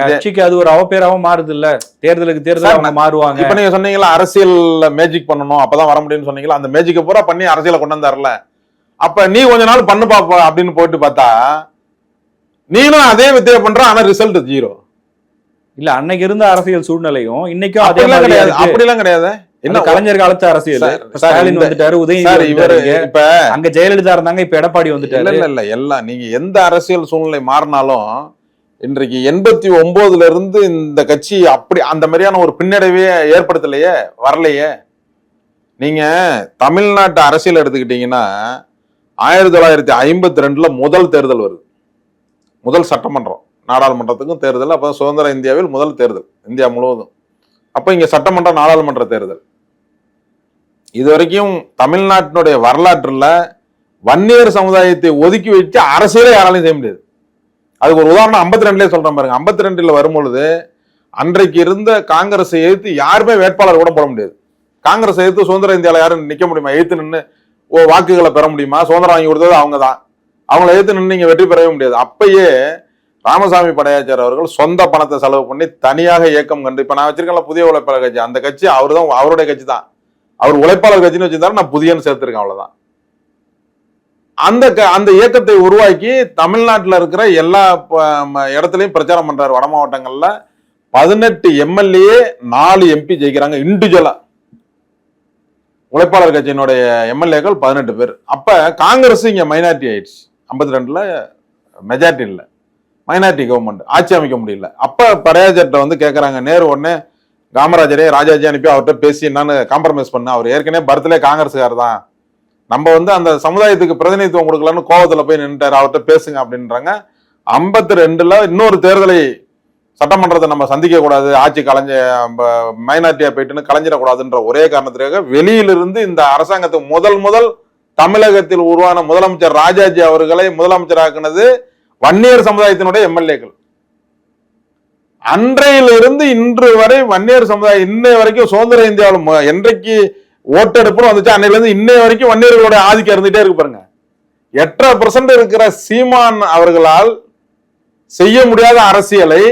கட்சிக்கு அது ஒரு அவப்பேராவும் மாறுது இல்ல, தேர்தலுக்கு தேர்தல் மாறுவாங்க. இப்ப நீங்க சொன்னீங்களா அரசியல் மேஜிக் பண்ணணும் அப்பதான் வர முடியும்னு சொன்னீங்களா, அந்த மேஜிக்கை பூரா பண்ணி அரசியலை கொண்டு வந்தாருல. அப்ப நீ கொஞ்ச நாள் பண்ணு பாப்ப அப்படின்னு போயிட்டு பார்த்தா நீனும் அதே வித்தியை பண்ற, ஆனா ரிசல்ட் 0. இல்ல, அன்னைக்கு இருந்த அரசியல் சூழ்நிலையும் இன்னைக்கும் அதே கிடையாது. அப்படிலாம் கிடையாது. என்ன கலைஞர் காலத்து அரசியல், ஸ்டாலின் வந்துட்டாரு, உதயநிதி, இப்ப அங்க ஜெயலலிதா இருந்தாங்க, இப்ப எடப்பாடி வந்துட்டாரு. இல்ல எல்லாம் நீங்க எந்த அரசியல் சூழ்நிலை மாறினாலும் இன்றைக்கு 89ல இருந்து இந்த கட்சி அப்படி அந்த மாதிரியான ஒரு பின்னடைவே ஏற்படுத்தலையே, வரலையே. நீங்க தமிழ்நாட்டு அரசியல் எடுத்துக்கிட்டீங்கன்னா 1952ல முதல் தேர்தல் வருது, முதல் சட்டமன்றம், நாடாளுமன்றத்துக்கும் தேர்தல். அப்ப சுதந்திர இந்தியாவில் முதல் தேர்தல் இந்தியா முழுவதும். அப்ப இங்க சட்டமன்ற நாடாளுமன்ற தேர்தல். இது வரைக்கும் தமிழ்நாட்டினுடைய வரலாற்றுல வன்னியர் சமுதாயத்தை ஒதுக்கி வச்சு அரசியலே யாராலையும் செய்ய முடியாது. அதுக்கு ஒரு உதாரணம் 52லே சொல்றேன் பாருங்க. 52ல வரும்பொழுது அன்றைக்கு இருந்த காங்கிரஸை எதிர்த்து யாருமே வேட்பாளர் கூட போட முடியாது. காங்கிரஸ் எதிர்த்து சுதந்திர இந்தியாவில் யாரும் நிக்க முடியுமா? எதிர்த்து நின்று வாக்குகளை பெற முடியுமா? சுதந்திரம் வாங்கி கொடுத்தது அவங்க தான். அவங்களை எதிர்த்து நின்று நீங்க வெற்றி பெறவே முடியாது. அப்பயே ராமசாமி படையாச்சார் அவர்கள் சொந்த பணத்தை செலவு பண்ணி தனியாக இயக்கம் கண்டு, இப்ப நான் வச்சிருக்கேன் புதிய உழைப்பாளர் கட்சி, அந்த கட்சி அவர் தான், அவருடைய கட்சி தான். அவர் உழைப்பாளர் கட்சின்னு வச்சிருந்தாரு, நான் புதியன்னு சேர்த்திருக்கேன், அவ்வளவுதான். அந்த இயக்கத்தை உருவாக்கி தமிழ்நாட்டில் இருக்கிற எல்லா இடத்துலையும் பிரச்சாரம் பண்றாரு. வட மாவட்டங்கள்ல 18 எம்எல்ஏ 4 எம்பி ஜெயிக்கிறாங்க இண்டிவிஜுவலா. உழைப்பாளர் கட்சியினுடைய எம்எல்ஏக்கள் 18 பேர். அப்ப காங்கிரஸ் இங்க மைனாரிட்டி ஆயிடுச்சு. 52ல மெஜாரிட்டி இல்லை, மைனாரிட்டி கவர்மெண்ட், ஆட்சி அமைக்க முடியல. அப்ப படையாச்சர்கிட்ட வந்து கேட்கறாங்க, நேரு உடனே காமராஜரே ராஜாஜி அனுப்பி அவர்கிட்ட பேசி என்னன்னு காம்ப்ரமைஸ் பண்ண, அவர் ஏற்கனவே பர்த்லே காங்கிரஸ்கார் தான், நம்ம வந்து அந்த சமுதாயத்துக்கு பிரதிநிதித்துவம் கொடுக்கலான்னு கோவத்துல போய் நின்றுட்டாரு, அவர்கிட்ட பேசுங்க அப்படின்றாங்க. 52ல இன்னொரு தேர்தலை சட்டமன்றத்தை நம்ம சந்திக்க கூடாது, ஆட்சி கலைஞ்ச மைனாரிட்டியா போயிட்டுன்னு கலைஞ்சிடக்கூடாதுன்ற ஒரே காரணத்திற்காக வெளியிலிருந்து இந்த அரசாங்கத்துக்கு முதல் தமிழகத்தில் உருவான முதலமைச்சர் ராஜாஜி அவர்களை முதலமைச்சராக்குனது வன்னியர் சமுதாயத்தினுடைய எம்எல்ஏக்கள். அன்றையிலிருந்து இன்று வரை வன்னியர் சமுதாயம் இன்னை வரைக்கும் சுதந்திர இந்தியாவில் என்றைக்கு ஓட்டெடுப்புன்னு வந்துச்சு அன்னையில இருந்து இன்னை வரைக்கும் வன்னியர்களுடைய ஆதிக்கம் இருந்துட்டே இருக்கு. பாருங்க, 8% இருக்கிற சீமான் அவர்களால் செய்ய முடியாத அரசியலை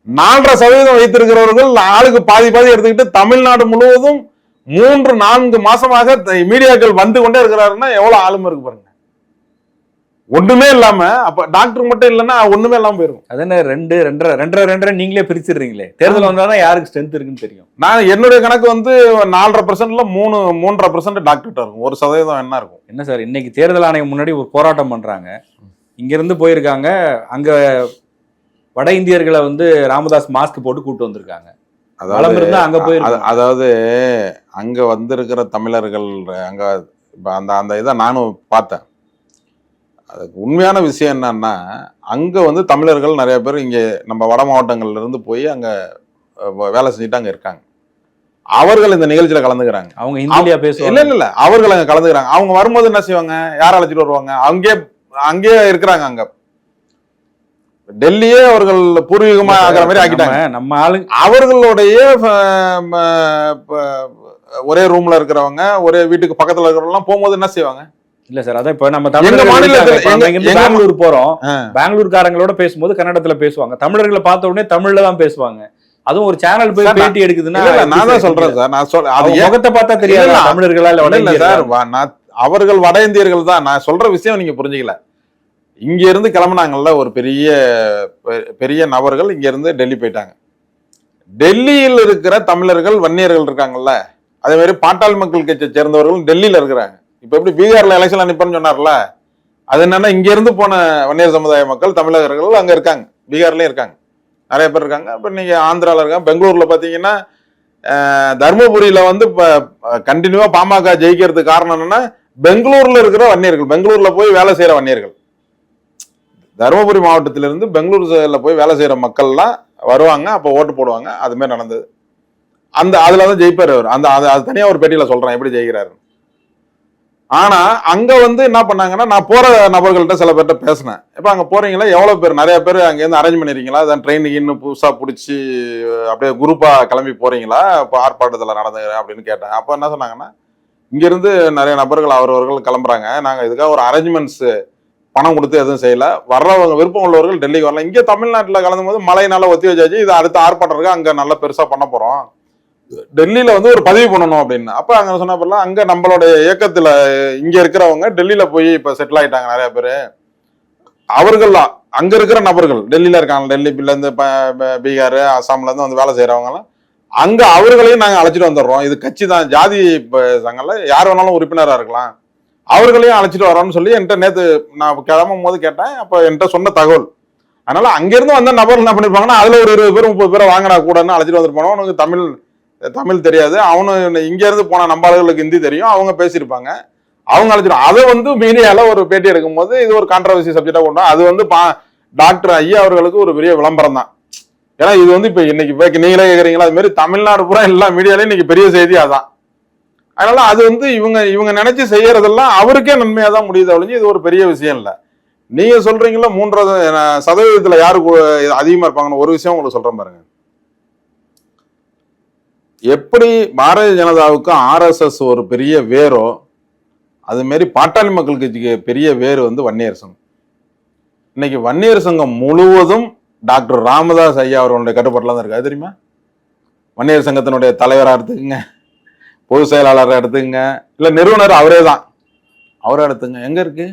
4% வைத்திருக்கிறவர்கள் ஆளுக்கு பாதி எடுத்துக்கிட்டு தமிழ்நாடு முழுவதும் 3-4 மாசமாக மீடியாக்கள் வந்து கொண்டே இருக்கிறாருன்னா எவ்வளவு ஆளுமை இருக்கு பாருங்க. ஒண்ணுமே இல்லாம, அப்ப டாக்டர் மட்டும் இல்லைன்னா ஒண்ணுமே இல்லாம போயிருக்கும். அதானே 2 நீங்களே பிரிச்சிடுறீங்களே. தேர்தல் வந்தாதான் யாருக்கு ஸ்ட்ரென்த் இருக்குன்னு தெரியும். நான் என்னுடைய கணக்கு வந்து 4.5%ல 3.5% டாக்டர்கிட்ட இருக்கும். 1% என்ன இருக்கும். என்ன சார், இன்னைக்கு தேர்தல் ஆணையம் முன்னாடி ஒரு போராட்டம் பண்றாங்க, இங்க இருந்து போயிருக்காங்க, அங்க வட இந்தியர்களை வந்து ராமதாஸ் மாஸ்க் போட்டு கூட்டு வந்திருக்காங்க. அதாவது அங்க வந்திருக்கிற தமிழர்கள் அங்க அந்த இதை நானும் பார்த்தேன். அதுக்கு உண்மையான விஷயம் என்னன்னா, அங்க வந்து தமிழர்கள் நிறைய பேர் இங்க நம்ம வட மாவட்டங்கள்ல இருந்து போய் அங்க வேலை செஞ்சுட்டு அங்க இருக்காங்க. அவர்கள் இந்த நிகழ்ச்சியில கலந்துக்கிறாங்க. அவங்க ஹிந்தியா பேசுவாங்க. இல்ல அவர்கள் அங்க கலந்துக்கிறாங்க. அவங்க வரும்போது என்ன செய்வாங்க, யார் அழைச்சிட்டு வருவாங்க, அங்கேயே இருக்கிறாங்க. அங்க டெல்லியே அவர்கள் பூர்வீகமா ஆகிற மாதிரி ஆக்கிட்டாங்க. நம்ம ஆளுங்க அவர்களுடைய ஒரே ரூம்ல இருக்கிறவங்க, ஒரே வீட்டுக்கு பக்கத்துல இருக்கிறவங்க எல்லாம் போகும்போது என்ன செய்வாங்க? இல்ல சார், அதான் இப்ப நம்ம பெங்களூர் போறோம், பெங்களூர்காரங்களோட பேசும்போது கன்னடத்துல பேசுவாங்க, தமிழர்களை பார்த்த உடனே தமிழ்ல தான் பேசுவாங்க. அதுவும் ஒரு சேனல் போய் பேட்டி எடுக்குதுன்னா நான் தான் சொல்றேன் சார், நான் அது முகத்தை பார்த்தா தெரியாது தமிழர்களா இல்ல வட இந்தியர். அவர்கள் வட இந்தியர்கள் தான். நான் சொல்ற விஷயம் நீங்க புரிஞ்சுக்கல. இங்க இருந்து கிளம்புனாங்கல்ல ஒரு பெரிய நபர்கள், இங்க இருந்து டெல்லி போயிட்டாங்க. டெல்லியில் இருக்கிற தமிழர்கள் வன்னியர்கள் இருக்காங்கல்ல, அதே மாதிரி பாட்டாளி மக்கள் கட்சியை சேர்ந்தவர்கள் டெல்லியில இருக்கிறாங்க. இப்ப எப்படி பீகார்ல எலெக்ஷன் நிப்பன்னு சொன்னார்ல, அது என்னன்னா இங்க இருந்து போன வன்னியர் சமுதாய மக்கள் தமிழகர்கள் அங்க இருக்காங்க, பீகார்லயும் இருக்காங்க, நிறைய பேர் இருக்காங்க. இப்ப நீங்க ஆந்திரால இருக்காங்க. பெங்களூர்ல பாத்தீங்கன்னா தர்மபுரியில வந்து இப்ப கண்டினியூவா பாமக ஜெயிக்கிறதுக்கு காரணம் என்னன்னா பெங்களூர்ல இருக்கிற வன்னியர்கள், பெங்களூர்ல போய் வேலை செய்யற வன்னியர்கள். தருமபுரி மாவட்டத்திலிருந்து பெங்களூர்ல போய் வேலை செய்யற மக்கள்லாம் வருவாங்க, அப்போ ஓட்டு போடுவாங்க. அது மாதிரி நடந்தது. அதுலதான் ஜெயிப்பாரு அவர். அது தனியா ஒரு பேட்டியில சொல்றேன் எப்படி ஜெயிக்கிறாரு. ஆனா அங்க வந்து என்ன பண்ணாங்கன்னா, நான் போற நபர்கள்ட்ட சில பேர்கிட்ட பேசினேன். இப்ப அங்க போறீங்களா, எவ்வளவு பேர், நிறைய பேர் அங்க இருந்து அரேஞ்ச் பண்ணிருக்கீங்களா, அதான் ட்ரெயினுக்கு இன்னும் புதுசா பிடிச்சி அப்படியே குரூப்பா கிளம்பி போறீங்களா, இப்போ ஆர்ப்பாட்டத்துல நடந்து அப்படின்னு கேட்டேன். அப்ப என்ன சொன்னாங்கன்னா, இங்க இருந்து நிறைய நபர்கள் அவரவர்கள் கிளம்புறாங்க, நாங்க இதுக்காக ஒரு அரேஞ்ச்மெண்ட்ஸ் பணம் கொடுத்து எதுவும் செய்யல, வர்றவங்க விருப்பம் உள்ளவர்கள் டெல்லிக்கு வரலாம். இங்கே தமிழ்நாட்டில் கலந்தும் போது மழையினால ஒத்தி வச்சாச்சு, இது அடுத்த ஆர்ப்பாட்டத்துக்கு அங்க நல்ல பெருசா பண்ண போறோம், டெல்லியில வந்து ஒரு பதிவு பண்ணணும் அப்படின்னு. அப்ப அங்க சொன்னப்பெல்லாம் அங்க நம்மளுடைய இயக்கத்துல இங்க இருக்கிறவங்க டெல்லியில போய் இப்ப செட்டில் ஆயிட்டாங்க நிறைய பேரு. அவர்கள் அங்க இருக்கிற நபர்கள் டெல்லியில இருக்காங்க, டெல்லியில இருந்து பீகார் அசாம்ல இருந்து வந்து வேலை செய்யறவங்க எல்லாம் அங்க அவர்களையும் நாங்க அழைச்சிட்டு வந்துடுறோம். இது கட்சி தான், ஜாதி சங்கம்ல யார் வேணாலும் உறுப்பினரா இருக்கலாம், அவர்களையும் அழைச்சிட்டு வரோம்னு சொல்லி என்கிட்ட நேத்து நான் கிளம்பும் போது கேட்டேன். அப்ப என்கிட்ட சொன்ன தகவல். அதனால அங்கிருந்து வந்த நபர்கள் என்ன பண்ணிருப்பாங்கன்னா, அதுல ஒரு 20 பேர் 30 பேரை வாங்கினா கூடன்னு அழைச்சிட்டு வந்துருப்பானோ. உனக்கு தமிழ் தெரியாது, அவனு இங்க இருந்து போன நம்பாளர்களுக்கு ஹிந்தி தெரியும், அவங்க பேசியிருப்பாங்க, அவங்க அழைச்சிடும். அதை வந்து மீடியால ஒரு பேட்டி எடுக்கும் போது இது ஒரு கான்ட்ரவர்சி சப்ஜெக்டா கொண்டா. அது வந்து டாக்டர் ஐயா அவர்களுக்கு ஒரு பெரிய விளம்பரம் தான். ஏன்னா இது வந்து இப்ப இன்னைக்கு நீங்களே கேக்குறீங்களா, அது மாதிரி தமிழ்நாடு பூரா எல்லா மீடியாலையும் இன்னைக்கு பெரிய செய்தி அதான். அதனால அது வந்து இவங்க நினைச்சு செய்யறதெல்லாம் அவருக்கே நன்மையா தான் முடியுது ஒழிஞ்சு இது ஒரு பெரிய விஷயம் இல்லை. நீங்க சொல்றீங்களா 3% யாரு அதிகமா இருப்பாங்கன்னு ஒரு விஷயம் உங்களுக்கு சொல்றேன் பாருங்க. எப்படி பாரதிய ஜனதாவுக்கு RSS ஒரு பெரிய வேரோ, அது மாரி பாட்டாளி மக்கள் கட்சிக்கு பெரிய வேறு வந்து வன்னியர் சங்கம். இன்னைக்கு வன்னியர் சங்கம் முழுவதும் டாக்டர் ராமதாஸ் ஐயா அவர்களுடைய கட்டுப்பாட்டில் தான் இருக்கு. அது தெரியுமா? வன்னியர் சங்கத்தினுடைய தலைவராக எடுத்துக்கங்க, பொதுச் செயலாளராக எடுத்துக்கங்க, இல்ல நிறுவனர் அவரே தான், அவரை எடுத்துங்க. எங்க இருக்கு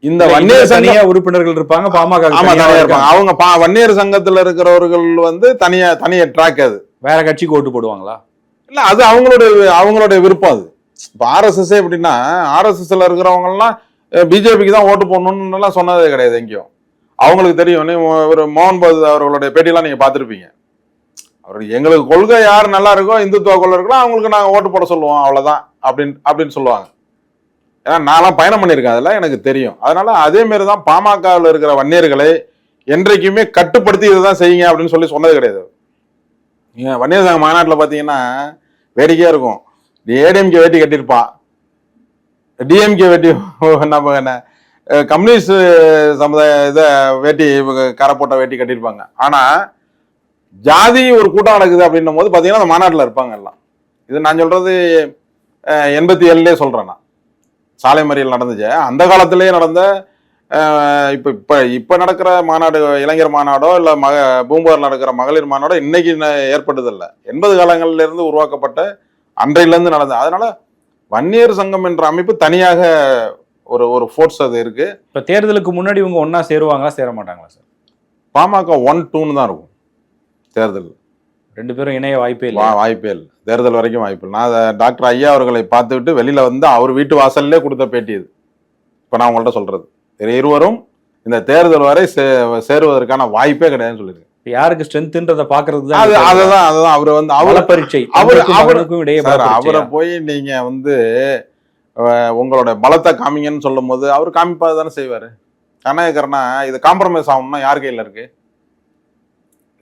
இந்த வன்னியர் தனியா உறுப்பினர்கள் இருப்பாங்க, பாமக இருப்பாங்க. அவங்க வன்னியர் சங்கத்துல இருக்கிறவர்கள் வந்து தனியா ட்ராக். அது வேற கட்சிக்கு ஓட்டு போடுவாங்களா? இல்ல, அது அவங்களுடைய விருப்பம். அது இப்ப ஆர்எஸ்எஸ் எப்படின்னா, ஆர்எஸ்எஸ்ல இருக்கிறவங்க எல்லாம் பிஜேபிக்கு தான் ஓட்டு போடணும்னு எல்லாம் சொன்னதே கிடையாது எங்கேயும். அவங்களுக்கு தெரியும். ஒரு மோகன் பகவத் அவர்களுடைய பேட்டியெல்லாம் நீங்க பார்த்திருப்பீங்க. அவர் எங்களுக்கு கொள்கை யார் நல்லா இருக்கோ, இந்துத்துவ கொள்கை இருக்கோ அவங்களுக்கு நாங்க ஓட்டு போட சொல்லுவோம், அவ்வளவுதான் அப்படின்னு சொல்லுவாங்க. ஏன்னா நான்லாம் பயணம் பண்ணியிருக்கேன், அதெல்லாம் எனக்கு தெரியும். அதனால அதே மாதிரிதான் பாமகவில் இருக்கிற வன்னியர்களை என்றைக்குமே கட்டுப்படுத்தி இதுதான் செய்யுங்க அப்படின்னு சொன்னது கிடையாது. நீங்க வன்னியர் சங்க மாநாட்டில் பார்த்தீங்கன்னா வேடிக்கையா இருக்கும். ஏடிஎம்கே வேட்டி கட்டியிருப்பான், டிஎம்கே வேட்டி, நம்ம என்ன கம்யூனிஸ்ட் சமுதாய இதை வேட்டி கரை போட்ட வேட்டி கட்டியிருப்பாங்க. ஆனா ஜாதி ஒரு கூட்டம் நடக்குது அப்படின்னும் போது பார்த்தீங்கன்னா அந்த மாநாட்டில் இருப்பாங்க எல்லாம். இது நான் சொல்றது 87 சொல்றேன். நான் சாலை மறியல் நடந்துச்சு, அந்த காலத்திலேயே நடந்த இப்ப நடக்கிற மாநாடு, இளைஞர் மாநாடோ இல்ல பூம்புகார் நடக்கிற மகளிர் மாநாடோ இன்னைக்கு ஏற்பட்டதில்லை. 80 காலங்கள்ல இருந்து உருவாக்கப்பட்ட அன்றையில இருந்து நடந்தது. அதனால வன்னியர் சங்கம் என்ற அமைப்பு தனியாக ஒரு ஃபோர்ஸ் அது இருக்கு. இப்ப தேர்தலுக்கு முன்னாடி இவங்க ஒன்னா சேருவாங்களா சேர மாட்டாங்களா சார்? பாமக 1-2 தான் இருக்கும். தேர்தல் 2 பேரும் இணைய வாய்ப்பே இல்லை. தேர்தல் வரைக்கும் வாய்ப்பு இல்லை. நான் டாக்டர் ஐயா அவர்களை பார்த்துவிட்டு வெளியில வந்து அவர் வீட்டு வாசல்லே கொடுத்த பேட்டி இது. இப்ப நான் உங்கள்கிட்ட சொல்றது, இருவரும் இந்த தேர்தல் வரை சேருவதற்கான வாய்ப்பே கிடையாதுன்னு சொல்லிருக்கு. யாருக்கு ஸ்ட்ரென்த்ன்றத பாக்குறது அதுதான் அவர் வந்து அவர பரீட்சை. அவரை போய் நீங்க வந்து உங்களோட பலத்தை காமிங்கன்னு சொல்லும் போது அவர் காமிப்பா தானே செய்வாரு. கனகரனா இது காம்ப்ரமைஸ் ஆகணும்னா யார் கையில இருக்கு?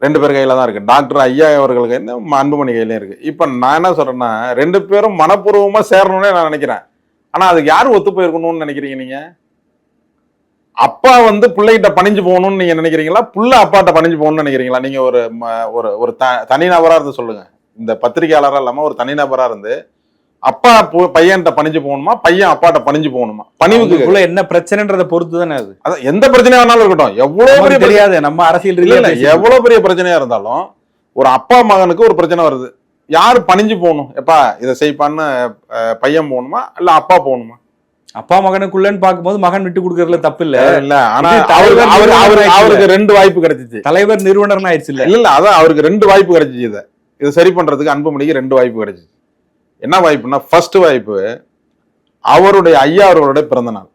2 பேர் கையில தான் இருக்கு. டாக்டர் ஐயா அவர்கள் கையில, அன்புமணி கையில இருக்கு. இப்ப நான் என்ன சொல்றேன்னா, 2 பேரும் மனப்பூர்வமா சேரணும்னு நான் நினைக்கிறேன். ஆனா அதுக்கு யாரு ஒத்து போயிருக்கணும்னு நினைக்கிறீங்க நீங்க? அப்பா வந்து பிள்ளைகிட்ட பணிஞ்சு போகணும்னு நீங்க நினைக்கிறீங்களா, புள்ள அப்பாட்ட பணிஞ்சு போகணும்னு நினைக்கிறீங்களா? நீங்க ஒரு தனிநபரா இருந்து சொல்லுங்க. இந்த பத்திரிகையாளரா இல்லாம ஒரு தனிநபரா இருந்து அப்பா பையன்கிட்ட பணிஞ்சு போகணுமா, பையன் அப்பாட்ட பணிஞ்சு போகணுமா? பணிவுக்குள்ள என்ன பிரச்சனைன்றதை பொறுத்து தானே அது. அதான் எந்த பிரச்சனையா வேணாலும் இருக்கட்டும், எவ்வளவு பெரிய தெரியாது நம்ம அரசியல் இல்ல, எவ்வளவு பெரிய பிரச்சனையா இருந்தாலும் ஒரு அப்பா மகனுக்கு ஒரு பிரச்சனை வருது, யாரு பணிஞ்சு போகணும்? எப்பா இதை செய்ப்பான்னு பையன் போகணுமா இல்ல அப்பா போகணுமா? அப்பா மகனுக்குள்ளன்னு பார்க்கும்போது மகன் விட்டு கொடுக்கறதுல தப்பு இல்ல. ஆனா அவருக்கு 2 வாய்ப்பு கிடைச்சிச்சு. தலைவர் நிறுவனர் ஆயிடுச்சு. இல்ல அதான் அவருக்கு 2 வாய்ப்பு கிடைச்சிச்சு. இதை சரி பண்றதுக்கு அன்புமணிக்கு 2 வாய்ப்பு கிடைச்சிச்சு. என்ன வாய்ப்புன்னா, ஃபர்ஸ்ட் வாய்ப்பு அவருடைய ஐயா அவர்களுடைய பிறந்த நாள்.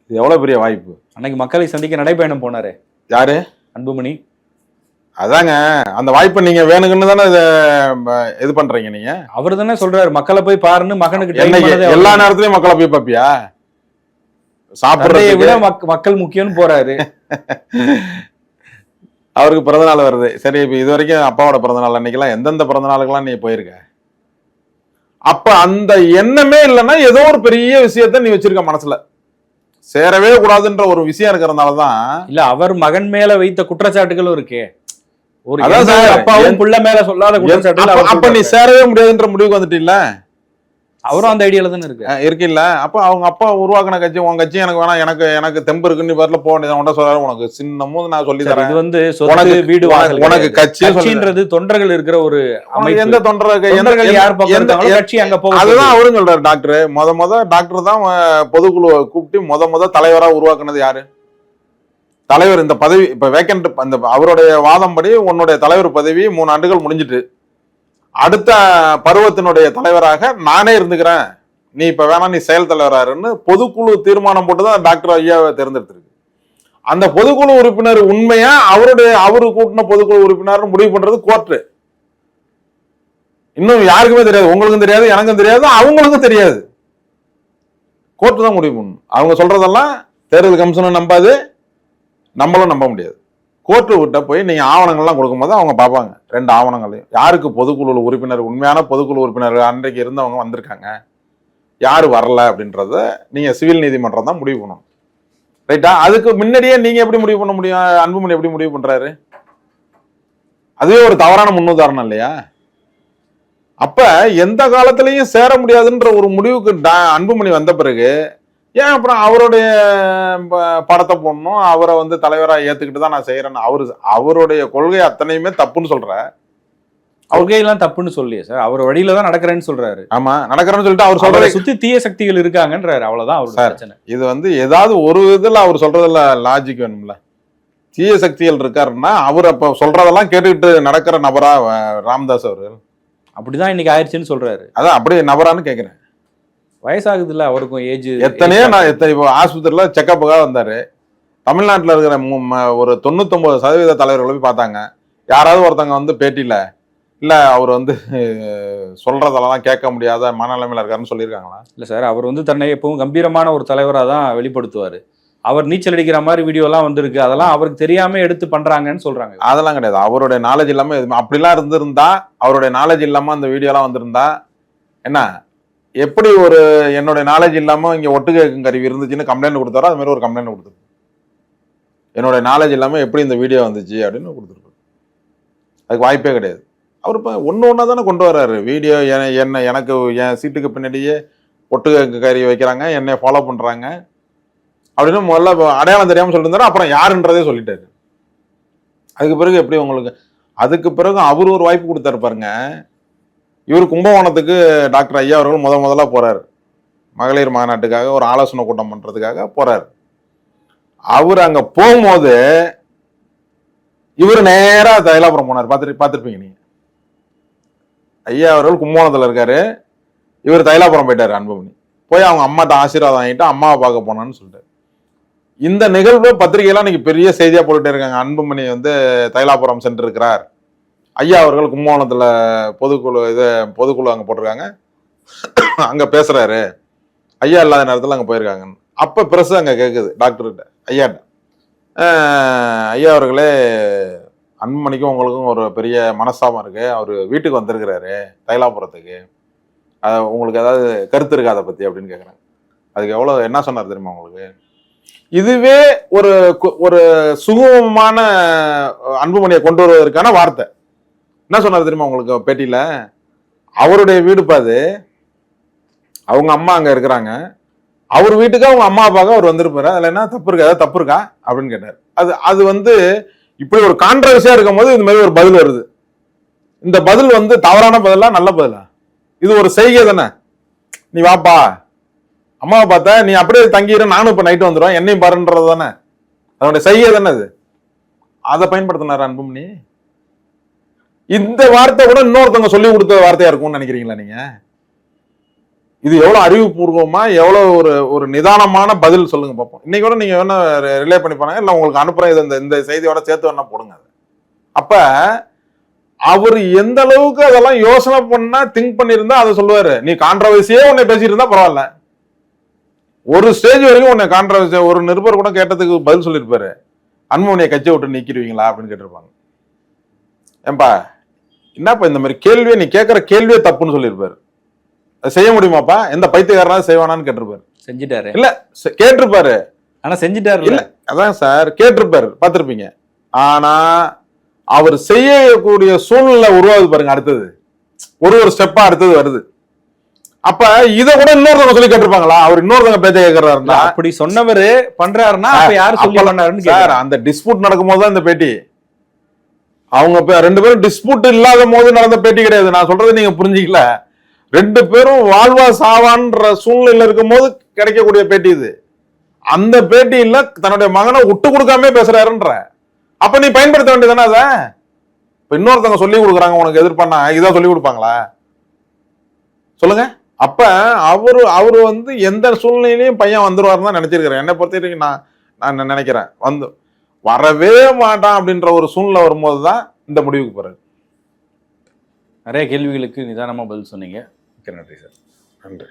இது எவ்வளவு பெரிய வாய்ப்பு. அன்னைக்கு மக்களை சந்திக்க நடைபயணம் போனாரு யாரு? அன்புமணி. அதாங்க அந்த வாய்ப்பை நீங்க வேணுங்கன்னு தானே இது பண்றீங்க. நீங்க அவர் தானே சொல்றாரு மக்களை போய் பாருன்னு. மகனுக்கு எல்லா நேரத்திலயும் மக்களை போய் பாப்பியா? சாப்பிடுறதை விட மக்கள் முக்கியம்னு போறாரு. அவருக்கு பிறந்த நாள் வருது. சரி, இப்ப இது வரைக்கும் அப்பாவோட பிறந்த நாள் அன்னைக்கெல்லாம் எந்தெந்த பிறந்த நாளுக்கெல்லாம் நீ போயிருக்க? அப்ப அந்த எண்ணமே இல்லைன்னா ஏதோ ஒரு பெரிய விஷயத்த நீ வச்சிருக்க மனசுல. சேரவே கூடாதுன்ற ஒரு விஷயம் இருக்கிறதுனாலதான் இல்ல அவர் மகன் மேல வைத்த குற்றச்சாட்டுகளும் இருக்கே. அப்பாவும் புள்ள மேல சொல்லாத குற்றச்சாட்டு. அப்ப நீ சேரவே முடியாதுன்ற முடிவுக்கு வந்துட்டு இல்ல. அவரும் அந்த ஐடியால தானே இருக்கு இல்ல. அப்ப அவங்க அப்பா உருவாக்கின கட்சி, உன் கட்சி எனக்கு வேணாம், எனக்கு தெம்பு இருக்குன்னு வரல போக வேண்டியதான் சொல்றாரு. உனக்கு சின்னமும் நான் சொல்லி தரேன். இது வந்து சொத்து வீடு உனக்கு கட்சின்றது தொண்டர்கள் இருக்கிற ஒரு எந்த தொண்டர்கள் யார் கட்சி அங்க போக. அதுதான் அவரும் சொல்றாரு. டாக்டர் முத டாக்டர் தான் பொதுக்குழுவை கூப்பிட்டு முத தலைவரா உருவாக்குனது யாரு? தலைவர் இந்த பதவி இப்ப வேக்கண்ட். அந்த அவருடைய வாதம் படி உன்னுடைய தலைவர் பதவி 3 ஆண்டுகள் முடிஞ்சிட்டு அடுத்த பருவத்தினுடைய தலைவராக நானே இருந்துக்கிறேன், நீ இப்ப வேணா நீ செயல் தலைவராருன்னு பொதுக்குழு தீர்மானம் போட்டுதான் டாக்டர் ஐயாவை தேர்ந்தெடுத்திருக்கு. அந்த பொதுக்குழு உறுப்பினர் உண்மையா அவரு கூட்டின பொதுக்குழு உறுப்பினர் முடிவு பண்றது கோர்ட்டு. இன்னும் யாருக்குமே தெரியாது, உங்களுக்கும் தெரியாது, எனக்கும் தெரியாது, அவங்களுக்கும் தெரியாது. கோர்ட்டு தான் முடிவு பண்ணணும். அவங்க சொல்றதெல்லாம் தேர்தல் கமிஷனும் நம்பாது, நம்மளும் நம்ப முடியாது. கோர்ட்டு விட்ட போய் நீங்க ஆவணங்கள்லாம் கொடுக்கும்போது அவங்க பார்ப்பாங்க 2 ஆவணங்களையும். யாருக்கு பொதுக்குழு உறுப்பினர், உண்மையான பொதுக்குழு உறுப்பினர் அன்றைக்கு இருந்தவங்க வந்திருக்காங்க, யாரு வரல அப்படின்றத நீங்க சிவில் நீதிமன்றம் தான் முடிவு பண்ணணும். ரைட்டா? அதுக்கு முன்னாடியே நீங்க எப்படி முடிவு பண்ண முடியும்? அன்புமணி எப்படி முடிவு பண்றாரு? அதுவே ஒரு தவறான முன்னுதாரணம் இல்லையா? அப்ப எந்த காலத்திலையும் சேர முடியாதுன்ற ஒரு முடிவுக்கு அன்புமணி வந்த பிறகு ஏன் அப்புறம் அவருடைய படத்தை போடணும், அவரை வந்து தலைவராக ஏத்துக்கிட்டு தான் நான் செய்யறேன்னு அவருடைய கொள்கை அத்தனையுமே தப்புன்னு சொல்ற. கொள்கையெல்லாம் தப்புன்னு சொல்லியே சார், அவர் வழியில தான் நடக்கிறேன்னு சொல்றாரு. ஆமா, நடக்கிறேன்னு சொல்லிட்டு அவர் சொல்றதை சுத்தி தீய சக்திகள் இருக்காங்கன்றாரு, அவ்வளவுதான் அவர் பிரச்சனை. இது வந்து ஏதாவது ஒரு இதுல அவர் சொல்றதுல லாஜிக் வேணும்ல. தீய சக்திகள் இருக்காருன்னா அவர் அப்ப சொல்றதெல்லாம் கேட்டுக்கிட்டு நடக்கிற நபரா ராமதாஸ் அவர்கள்? அப்படிதான் இன்னைக்கு ஆயிடுச்சுன்னு சொல்றாரு. அதான் அப்படி நபரான்னு கேட்கிறேன். வயசாகுது இல்ல அவருக்கும், ஏஜ் எத்தனையோ நான் இப்போ ஆஸ்பத்திரியில செக்கப்புக்காக வந்தாரு. தமிழ்நாட்டில் இருக்கிற ஒரு 99% தலைவர்களை போய் பார்த்தாங்க. யாராவது ஒருத்தவங்க வந்து பேட்டியில இல்ல அவர் வந்து சொல்றதெல்லாம் கேட்க முடியாத மனநிலைமையில இருக்காருன்னு சொல்லியிருக்காங்களா? இல்ல சார், அவர் வந்து தன்னை எப்பவும் கம்பீரமான ஒரு தலைவரா தான் வெளிப்படுத்துவாரு. அவர் நீச்சல் அடிக்கிற மாதிரி வீடியோ எல்லாம் வந்திருக்கு, அதெல்லாம் அவருக்கு தெரியாம எடுத்து பண்றாங்கன்னு சொல்றாங்க. அதெல்லாம் கிடையாது. அவருடைய நாலேஜ் இல்லாம அப்படிலாம் இருந்திருந்தா, அவருடைய நாலேஜ் இல்லாம அந்த வீடியோ எல்லாம் வந்திருந்தா என்ன, எப்படி ஒரு என்னுடைய நாலேஜ் இல்லாம இங்க ஒட்டு கேட்கும் கருவி இருந்துச்சுன்னு கம்ப்ளைண்ட் கொடுத்தாரோ அது மாதிரி ஒரு கம்ப்ளைண்ட் கொடுத்துருக்கு. என்னுடைய நாலேஜ் இல்லாம எப்படி இந்த வீடியோ வந்துச்சு அப்படின்னு கொடுத்துருக்கு. அதுக்கு வாய்ப்பே கிடையாது. அவர் இப்போ ஒன்னா தானே கொண்டு வர்றாரு. வீடியோ என்ன எனக்கு என் சீட்டுக்கு பின்னாடியே ஒட்டு கேட்கும் கருவி வைக்கிறாங்க, என்னை ஃபாலோ பண்றாங்க அப்படின்னு முதல்ல அடையாளம் தெரியாம சொல்லியிருந்தாரு. அப்புறம் யாருன்றதே சொல்லிட்டாரு. அதுக்கு பிறகு எப்படி உங்களுக்கு, அதுக்கு பிறகு அவர் ஒரு வாய்ப்பு கொடுத்தாரு பாருங்க. இவர் கும்பகோணத்துக்கு டாக்டர் ஐயா அவர்கள் முதல்ல போறாரு. மகளிர் மாநாட்டுக்காக ஒரு ஆலோசனை கூட்டம் பண்றதுக்காக போறாரு. அவர் அங்க போகும்போது இவர் நேரா தைலாபுரம் போனார். பார்த்துருப்பீங்க நீங்க. ஐயா அவர்கள் கும்பகோணத்துல இருக்காரு, இவர் தைலாபுரம் போயிட்டாரு. அன்புமணி போய் அவங்க அம்மாட்ட ஆசீர்வாதம் வாங்கிட்டு அம்மாவை பார்க்க போனான்னு சொல்லிட்டாரு. இந்த நிகழ்வு பத்திரிகையெல்லாம் இன்னைக்கு பெரிய செய்தியா போட்டுட்டே இருக்காங்க. அன்புமணி வந்து தைலாபுரம் சென்றிருக்கிறார், ஐயா அவர்கள் கும்பகோணத்துல பொதுக்குழு அங்க போட்டிருக்காங்க, அங்க பேசுறாரு, ஐயா இல்லாத நேரத்துல அங்க போயிருக்காங்க. அப்ப பிரஸ் அங்க கேக்குது டாக்டர்கிட்ட, ஐயாட்ட, ஐயா அவர்களே அன்புமணிக்கும் உங்களுக்கும் ஒரு பெரிய மனஸ்தாபம் இருக்கு, அவர் வீட்டுக்கு வந்திருக்கிறாரு தைலாபுரத்துக்கு, உங்களுக்கு ஏதாவது கருத்து இருக்கா அதை பத்தி அப்படின்னு கேக்குறாங்க. அதுக்கு எவ்வளவு என்ன சொன்னார் தெரியுமா உங்களுக்கு? இதுவே ஒரு சுகமமான அன்புமணியை கொண்டு வருவதற்கான வார்த்தை. என்ன சொன்னார் தெரியுமா உங்களுக்கு பேட்டியில? அவருடைய வீடு பாது, அவங்க அம்மா அங்க இருக்கிறாங்க, அவர் வீட்டுக்கு அவங்க அம்மா அப்பாவுக்கு அவர் வந்திருப்பாரு, அதுல என்ன தப்பு இருக்கா, ஏதாவது தப்பு இருக்கா அப்படின்னு கேட்டார். அது வந்து இப்படி ஒரு கான்ட்ரவர்சியா இருக்கும் போது இந்த மாதிரி ஒரு பதில் வருது. இந்த பதில் வந்து தவறான பதிலா நல்ல பதிலா? இது ஒரு செய்கை தானே. நீ வாப்பா அம்மாவை பார்த்தா நீ அப்படியே தங்கிடு, நானும் இப்ப நைட்டு வந்துடுவேன், என்னையும் பாருன்றது தானே, அதனுடைய செய்கை தானே அது. அதை பயன்படுத்தினார் அன்புமணி. இந்த வார்த்தை கூட இன்னொருத்தவங்க சொல்லி கொடுத்த வார்த்தையா இருக்கும்னு நினைக்கிறீங்களா நீங்க? இது எவ்வளவு அறிவுபூர்வமா, எவ்வளவு ஒரு நிதானமான பதில் சொல்லுங்க பார்ப்போம். இன்னைக்கு கூட நீங்க வேணா ரிலே பண்ணி போனாங்க, இல்ல உங்களுக்கு அனுப்புறேன் இந்த செய்தியோட சேர்த்து வேணா போடுங்க. அப்ப அவர் எந்த அளவுக்கு அதெல்லாம் யோசனை பண்ணா திங்க் பண்ணிருந்தா அதை சொல்லுவாரு. நீ கான்ட்ரவர்சியே உன்னை பேசிட்டு இருந்தா பரவாயில்ல, ஒரு ஸ்டேஜ் வரைக்கும் உன்னை கான்ட்ரவர்சி, ஒரு நிருபர் கூட கேட்டதுக்கு பதில் சொல்லியிருப்பாரு, அன்புமணியை கட்சியை விட்டு நீக்கிடுவீங்களா அப்படின்னு கேட்டிருப்பாங்க. ஏன்பா என்னப்பா இந்த மாதிரி கேள்வியை நீ கேட்கிற கேள்வியே தப்புன்னு சொல்லியிருப்பாரு. அதை செய்ய முடியுமாப்பா, எந்த பைத்தியக்காரனாவது செய்வானான்னு கேட்டிருப்பாரு. செஞ்சுட்டாரு இல்ல, கேட்டிருப்பாரு, ஆனா செஞ்சுட்டாரு இல்ல. அதான் சார் கேட்டிருப்பாரு, பார்த்திருப்பீங்க. ஆனா அவர் செய்யக்கூடிய சூழ்நிலை உருவாது பாருங்க. அடுத்தது ஒரு ஸ்டெப்பா அடுத்தது வருது. அப்ப இத கூட இன்னொருத்தவங்க சொல்லி கேட்டிருப்பாங்களா? அவர் இன்னொருத்தவங்க பேச்ச கேட்கறாருன்னா, அப்படி சொன்னவரு பண்றாருன்னா யாரு சொல்லி பண்ணாருன்னு சார், அந்த டிஸ்பியூட் நடக்கும் போதுதான் இந்த பேட்டி. அவங்க ரெண்டு பேரும் டிஸ்பியூட் இல்லாத போது நடந்த பேட்டி கிடையாது. நான் சொல்றது நீங்க புரிஞ்சுக்கல. ரெண்டு பேரும் வாழ்வா சாவான்ற சூழ்நிலையில இருக்கும் போது கிடைக்கக்கூடிய பேட்டி இது. அந்த பேட்டியில தன்னுடைய மகனை விட்டு கொடுக்காம பேசுறாருன்ற. அப்ப நீ பயன்படுத்த வேண்டியதானே அத? இப்ப இன்னொருத்தவங்க சொல்லி கொடுக்குறாங்க உனக்கு எதிர்ப்பானா, இதான் சொல்லி கொடுப்பாங்களா சொல்லுங்க? அப்ப அவரு வந்து எந்த சூழ்நிலையிலையும் பையன் வந்துருவாருன்னு தான் நினைச்சிருக்கிறேன். என்னை பொறுத்த வரைக்கும் நான் நினைக்கிறேன் வந்து வரவே மாட்டான் அப்படின்ற ஒரு சூழ்நிலை வரும்போதுதான் இந்த முடிவுக்கு போறாரு. நிறைய கேள்விகளுக்கு நிதானமா பதில் சொன்னீங்க. நன்றி சார். நன்றி.